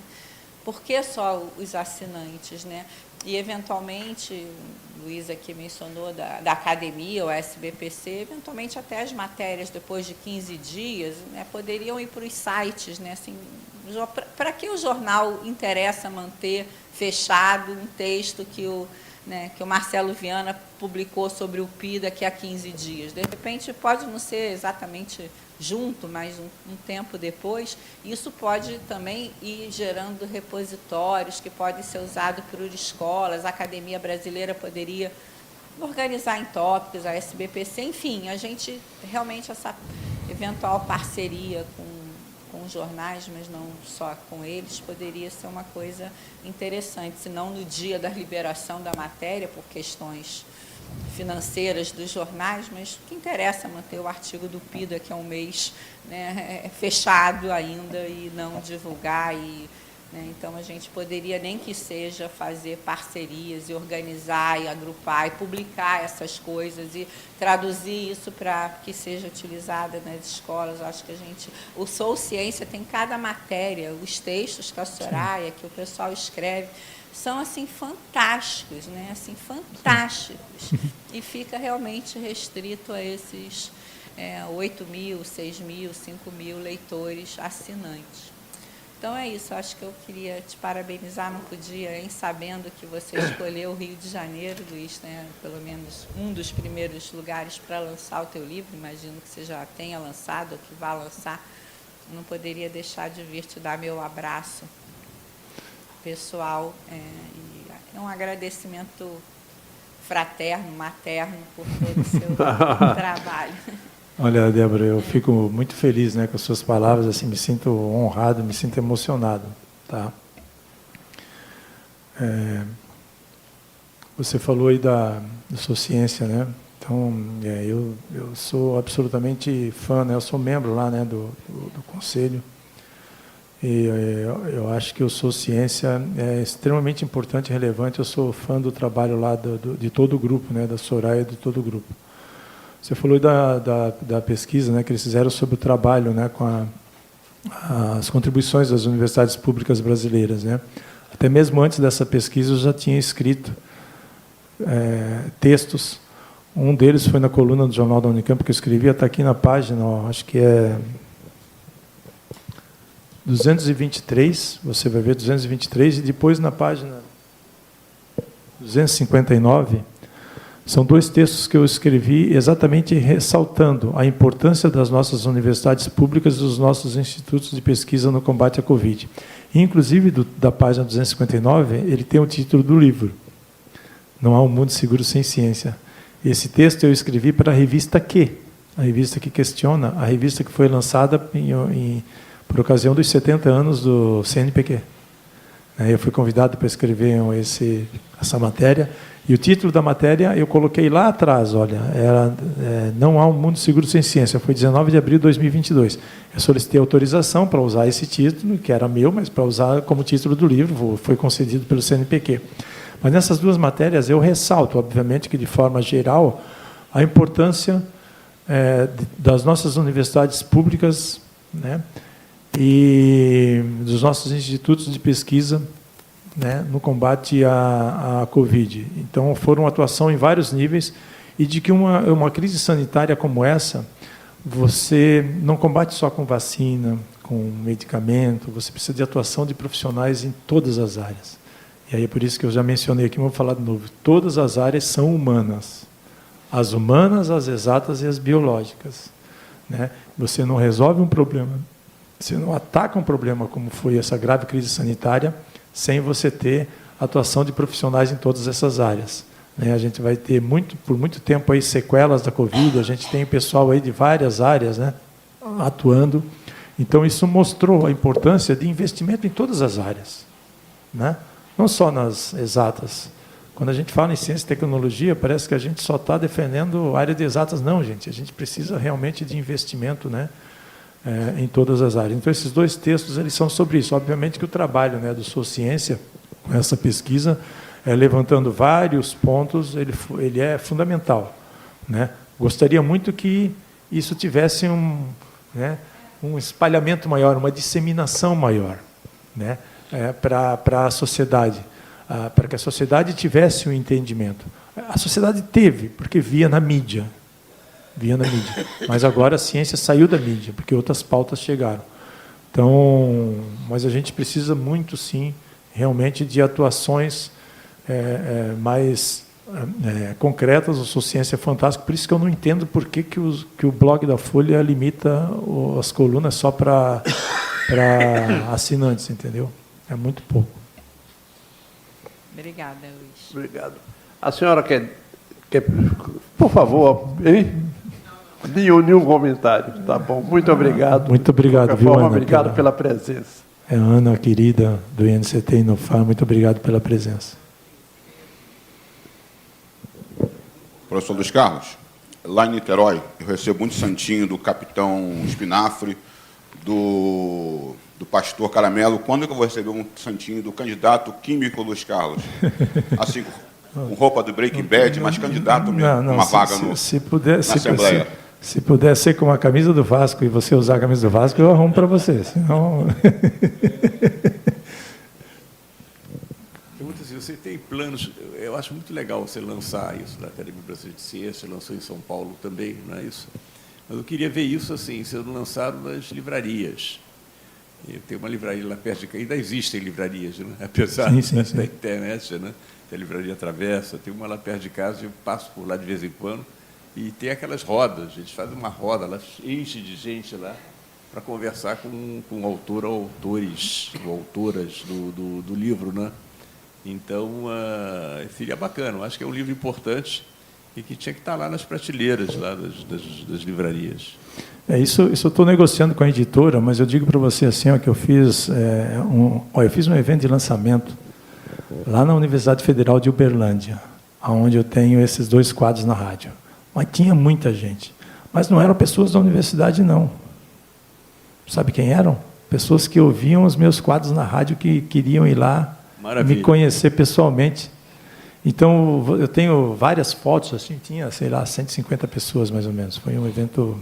por que só os assinantes, né? E, eventualmente, o Luiz aqui mencionou da academia, o SBPC, eventualmente até as matérias, depois de 15 dias, né, poderiam ir para os sites. Né, assim, para que o jornal interessa manter fechado um texto que o Marcelo Viana publicou sobre o PI daqui a 15 dias? De repente, pode não ser exatamente junto, mas um tempo depois, isso pode também ir gerando repositórios que podem ser usados por escolas, a Academia Brasileira poderia organizar em tópicos, a SBPC, enfim, a gente realmente, essa eventual parceria com os jornais, mas não só com eles, poderia ser uma coisa interessante, se não no dia da liberação da matéria, por questões financeiras dos jornais, mas o que interessa é manter o artigo do PI daqui a um mês, né, fechado ainda e não divulgar. Né, então, a gente poderia, nem que seja, fazer parcerias e organizar e agrupar e publicar essas coisas e traduzir isso para que seja utilizada nas escolas. Acho que o Sou Ciência tem cada matéria, os textos que a Soraya, que o pessoal escreve, são, assim, fantásticos, né? Assim, fantásticos. E fica realmente restrito a esses 8 mil, 6 mil, 5 mil leitores assinantes. Então, é isso. Acho que eu queria te parabenizar, não podia, em sabendo que você escolheu o Rio de Janeiro, Luiz, né? Pelo menos um dos primeiros lugares para lançar o teu livro. Imagino que você já tenha lançado ou que vá lançar. Não poderia deixar de vir te dar meu abraço pessoal, e um agradecimento fraterno, materno, por todo o seu trabalho. Olha, Débora, eu fico muito feliz, né, com as suas palavras, assim, me sinto honrado, me sinto emocionado, tá? Você falou aí da Sou Ciência, né? Então, eu sou absolutamente fã, né? Eu sou membro lá, né, do conselho. E eu acho que o Sou Ciência é extremamente importante e relevante. Eu sou fã do trabalho lá de todo o grupo, né, da Soraya e de todo o grupo. Você falou da pesquisa, né, que eles fizeram sobre o trabalho, né, com as contribuições das universidades públicas brasileiras, né. Até mesmo antes dessa pesquisa eu já tinha escrito textos. Um deles foi na coluna do Jornal da Unicamp que eu escrevia, está aqui na página, ó, acho que é 223, você vai ver 223, e depois na página 259, são 2 textos que eu escrevi exatamente ressaltando a importância das nossas universidades públicas e dos nossos institutos de pesquisa no combate à Covid. Inclusive, da página 259, ele tem o título do livro, Não há um mundo seguro sem ciência. Esse texto eu escrevi para a revista Q, a revista que questiona, a revista que foi lançada por ocasião dos 70 anos do CNPq. Eu fui convidado para escrever essa matéria, E o título da matéria eu coloquei lá atrás, olha, não há um mundo seguro sem ciência, foi 19 de abril de 2022. Eu solicitei autorização para usar esse título, que era meu, mas para usar como título do livro, foi concedido pelo CNPq. Mas nessas duas matérias eu ressalto, obviamente, que de forma geral, a importância das nossas universidades públicas, né, e dos nossos institutos de pesquisa, né, no combate à Covid. Então, foram atuação em vários níveis, e de que uma crise sanitária como essa, você não combate só com vacina, com medicamento, você precisa de atuação de profissionais em todas as áreas. E aí é por isso que eu já mencionei aqui, vou falar de novo, todas as áreas são humanas. As humanas, as exatas e as biológicas. Né? Você não resolve um problema, você não ataca um problema como foi essa grave crise sanitária, sem você ter atuação de profissionais em todas essas áreas. A gente vai ter por muito tempo aí sequelas da Covid, a gente tem pessoal aí de várias áreas, né, atuando. Então, isso mostrou a importância de investimento em todas as áreas, né? Não só nas exatas. Quando a gente fala em ciência e tecnologia, parece que a gente só está defendendo a área de exatas. Não, gente, a gente precisa realmente de investimento, né, em todas as áreas. Então, esses dois textos eles são sobre isso. Obviamente que o trabalho, né, do Sou Ciência, com essa pesquisa, levantando vários pontos, ele é fundamental. Né? Gostaria muito que isso tivesse um espalhamento maior, uma disseminação maior, né, para a sociedade, para que a sociedade tivesse um entendimento. A sociedade teve, porque via na mídia. Mas agora a ciência saiu da mídia, porque outras pautas chegaram. Então, mas a gente precisa muito, sim, realmente de atuações mais concretas. O Sou Ciência é fantástico, por isso que eu não entendo por que o blog da Folha limita as colunas só para assinantes, entendeu? É muito pouco. Obrigada, Luiz. Obrigado. A senhora quer por favor, hein? Nenhum comentário, tá bom? Muito obrigado. Muito obrigado, viu, Ana? Obrigado pela presença. Ana, querida, do INCT e Inofar, muito obrigado pela presença. Professor Luiz Carlos, lá em Niterói, eu recebo muito santinho do capitão Espinafre, do pastor Caramelo. Quando é que eu vou receber um santinho do candidato químico Luiz Carlos? Assim, com roupa do Breaking Bad, mas candidato mesmo, uma vaga na Assembleia. Se puder ser com a camisa do Vasco e você usar a camisa do Vasco, eu arrumo para você. Senão... Pergunta assim, você tem planos... Eu acho muito legal você lançar isso na Academia Brasileira de Ciência, lançou em São Paulo também, não é isso? Mas eu queria ver isso assim, sendo lançado nas livrarias. Tem uma livraria lá perto de cá, ainda existem livrarias, né? Apesar da internet, né? Tem a Livraria Travessa, tem uma lá perto de casa, eu passo por lá de vez em quando, e tem aquelas rodas, a gente faz uma roda, ela enche de gente lá para conversar com autor ou autores ou autoras do livro, né? Então, seria bacana, eu acho que é um livro importante e que tinha que estar lá nas prateleiras lá das livrarias. Isso eu estou negociando com a editora, mas eu digo para você assim, ó, que eu fiz um evento de lançamento lá na Universidade Federal de Uberlândia, onde eu tenho esses 2 quadros na rádio. Mas tinha muita gente. Mas não eram pessoas da universidade, não. Sabe quem eram? Pessoas que ouviam os meus quadros na rádio, que queriam ir lá me conhecer pessoalmente. Então, eu tenho várias fotos, assim, tinha, sei lá, 150 pessoas, mais ou menos. Foi um evento...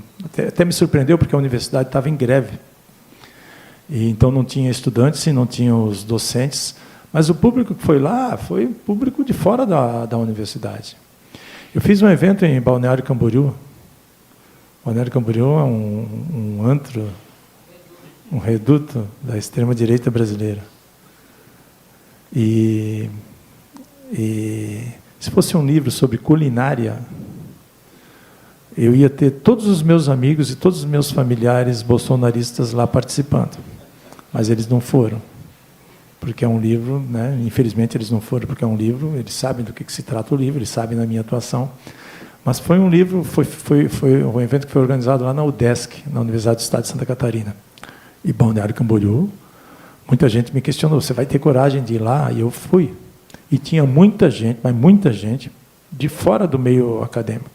Até me surpreendeu, porque a universidade estava em greve. E, então, não tinha estudantes e não tinha os docentes. Mas o público que foi lá foi público de fora da universidade. Eu fiz um evento em Balneário Camboriú. Balneário Camboriú é um antro, um reduto da extrema-direita brasileira. E se fosse um livro sobre culinária, eu ia ter todos os meus amigos e todos os meus familiares bolsonaristas lá participando. Mas eles não foram. Porque é um livro, né? Infelizmente eles não foram, porque é um livro, eles sabem do que se trata o livro, eles sabem da minha atuação. Mas foi um livro, foi um evento que foi organizado lá na UDESC, na Universidade do Estado de Santa Catarina. E Balneário Camboriú, muita gente me questionou, você vai ter coragem de ir lá? E eu fui. e tinha muita gente, mas muita gente, de fora do meio acadêmico.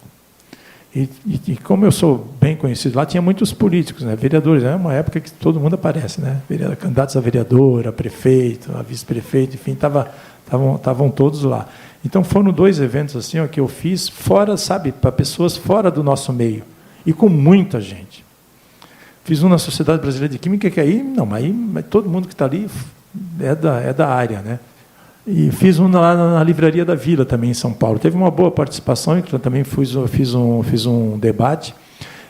E como eu sou bem conhecido lá, tinha muitos políticos, né, vereadores. É uma época que todo mundo aparece, né, candidatos a vereador, a prefeito, a vice-prefeito, enfim, estavam todos lá. Então foram 2 eventos assim, ó, que eu fiz fora, sabe, para pessoas fora do nosso meio e com muita gente. Fiz um na Sociedade Brasileira de Química, que aí todo mundo que está ali é da área, né? E fiz um lá na Livraria da Vila, também em São Paulo. Teve uma boa participação, eu também fiz um debate.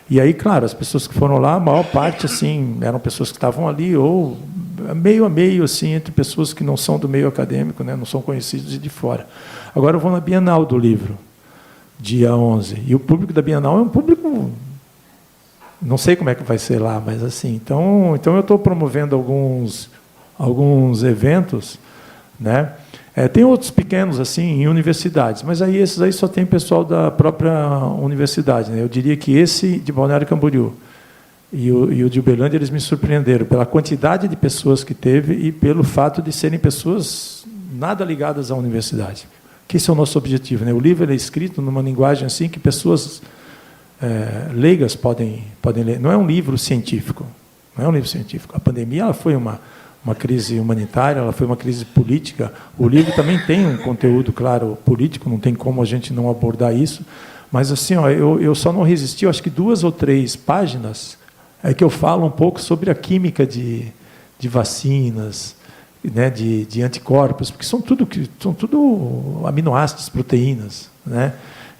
E aí, claro, as pessoas que foram lá, a maior parte assim, eram pessoas que estavam ali, ou meio a meio, assim, entre pessoas que não são do meio acadêmico, né, não são conhecidos e de fora. Agora eu vou na Bienal do Livro, dia 11. E o público da Bienal é um público... Não sei como é que vai ser lá, mas assim... Então eu estou promovendo alguns eventos, né? Tem outros pequenos assim em universidades, mas aí esses aí só tem pessoal da própria universidade, né? Eu diria que esse de Balneário Camboriú e o de Uberlândia, eles me surpreenderam pela quantidade de pessoas que teve e pelo fato de serem pessoas nada ligadas à universidade. Que esse é o nosso objetivo, né? O livro é escrito numa linguagem assim que pessoas leigas podem ler. Não é um livro científico, não é um livro científico. A pandemia ela foi uma crise humanitária, ela foi uma crise política. O livro também tem um conteúdo, claro, político, não tem como a gente não abordar isso. Mas, assim, ó, eu só não resisti, eu acho que 2 ou 3 páginas que eu falo um pouco sobre a química de vacinas, né, de anticorpos, porque são tudo aminoácidos, proteínas, né?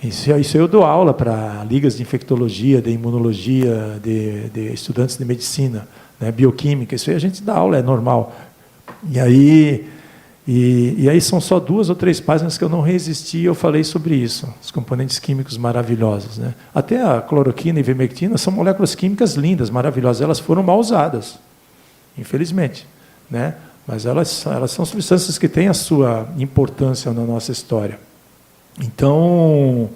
Isso eu dou aula para ligas de infectologia, de imunologia, de estudantes de medicina, né, bioquímica, isso aí a gente dá aula, é normal. E aí são só 2 ou 3 páginas que eu não resisti e eu falei sobre isso, os componentes químicos maravilhosos, né? Até a cloroquina e ivermectina são moléculas químicas lindas, maravilhosas, elas foram mal usadas, infelizmente, né? Mas elas são substâncias que têm a sua importância na nossa história. Então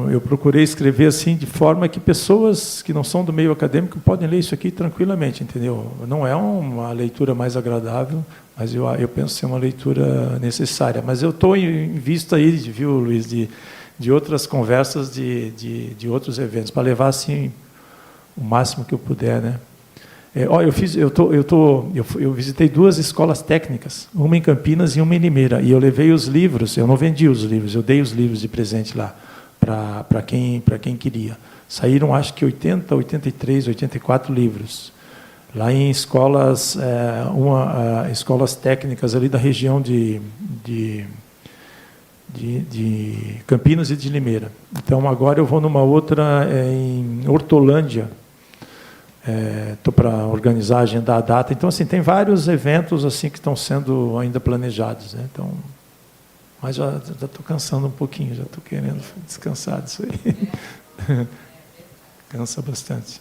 eu procurei escrever assim de forma que pessoas que não são do meio acadêmico podem ler isso aqui tranquilamente, entendeu? Não é uma leitura mais agradável, mas eu penso ser uma leitura necessária. Mas eu estou em vista aí, viu, Luiz, de outras conversas de outros eventos, para levar assim o máximo que eu puder, né? Eu visitei 2 escolas técnicas, uma em Campinas e uma em Limeira, e eu levei os livros, eu não vendi os livros, eu dei os livros de presente lá, para quem queria. Saíram, acho que 80, 83, 84 livros, lá em escolas, escolas técnicas ali da região de Campinas e de Limeira. Então, agora eu vou numa outra em Hortolândia. Estou para organizar, agendar a data. Então, assim, tem vários eventos assim que estão sendo ainda planejados, né? Então, mas já estou cansando um pouquinho, já estou querendo descansar disso aí. Cansa bastante.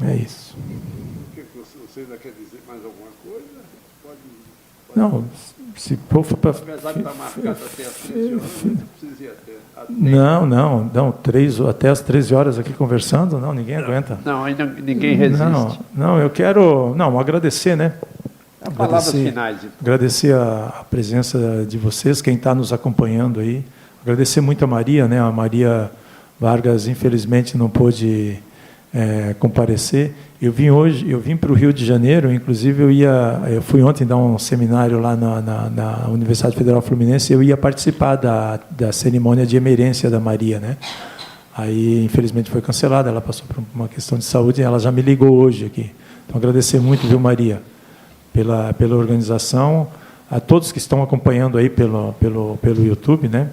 É isso. Você ainda quer dizer mais alguma coisa? Pode. Não, se for para... Apesar de estar marcado até as 13 horas, não precisa ir até. Não, até as 13 horas aqui conversando, não, ninguém aguenta. Não, ainda ninguém resiste. Não, eu quero agradecer, né? Palavras finais. Agradecer a presença de vocês, quem está nos acompanhando aí. Agradecer muito a Maria, né? A Maria Vargas, infelizmente, não pôde comparecer. Eu vim para o Rio de Janeiro, inclusive eu fui ontem dar um seminário lá na Universidade Federal Fluminense, eu ia participar da cerimônia de emerência da Maria, né? Aí, infelizmente, foi cancelada, ela passou por uma questão de saúde e ela já me ligou hoje aqui. Então, agradecer muito, viu, Maria, pela organização, a todos que estão acompanhando aí pelo YouTube, né?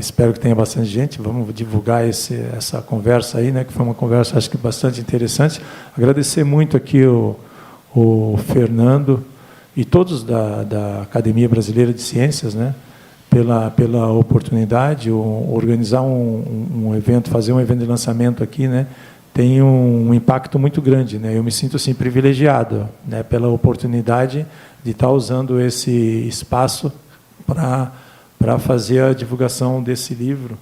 Espero que tenha bastante gente. Vamos divulgar essa conversa aí, né? Que foi uma conversa, acho que bastante interessante. Agradecer muito aqui o Fernando e todos da Academia Brasileira de Ciências, né? Pela oportunidade, organizar um evento, fazer um evento de lançamento aqui, né? Tem um impacto muito grande, né? Eu me sinto assim privilegiado, né? Pela oportunidade de estar usando esse espaço para fazer a divulgação desse livro,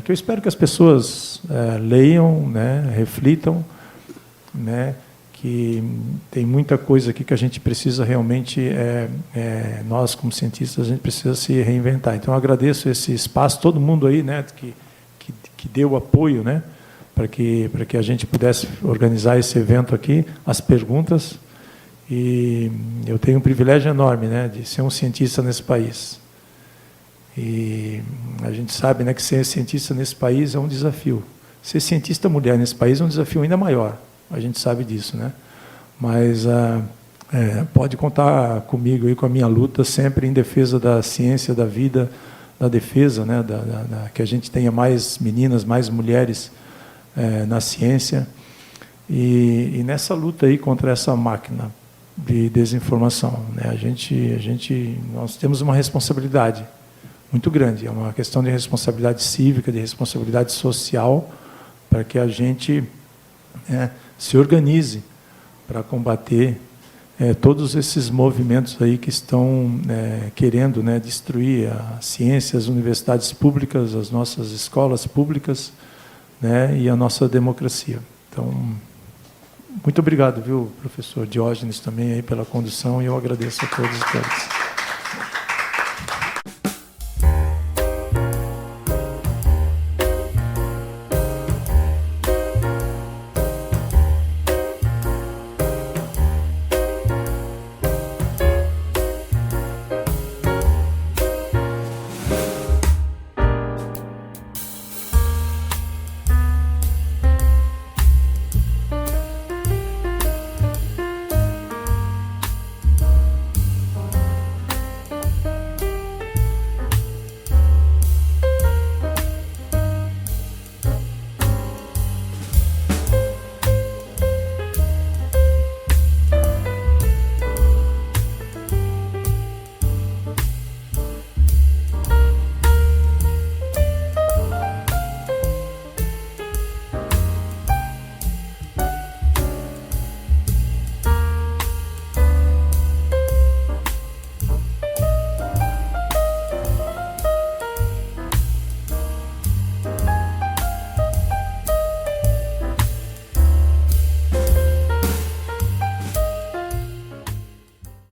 que eu espero que as pessoas leiam, né, reflitam, né, que tem muita coisa aqui que a gente precisa realmente, nós como cientistas, a gente precisa se reinventar. Então, eu agradeço esse espaço, todo mundo aí, né, que deu apoio, né, para que a gente pudesse organizar esse evento aqui, as perguntas, e eu tenho um privilégio enorme, né, de ser um cientista nesse país. E a gente sabe, né, que ser cientista nesse país é um desafio. Ser cientista mulher nesse país é um desafio ainda maior. A gente sabe disso, né? Mas pode contar comigo e com a minha luta sempre em defesa da ciência, da vida, da defesa, né? Que a gente tenha mais meninas, mais mulheres na ciência e nessa luta aí contra essa máquina de desinformação, né? Nós temos uma responsabilidade muito grande. É uma questão de responsabilidade cívica, de responsabilidade social, para que a gente se organize para combater todos esses movimentos aí que estão querendo, né, destruir a ciência, as universidades públicas, as nossas escolas públicas, né, e a nossa democracia. Então, muito obrigado, viu, professor Diógenes, também aí pela condução, e eu agradeço a todos e todas.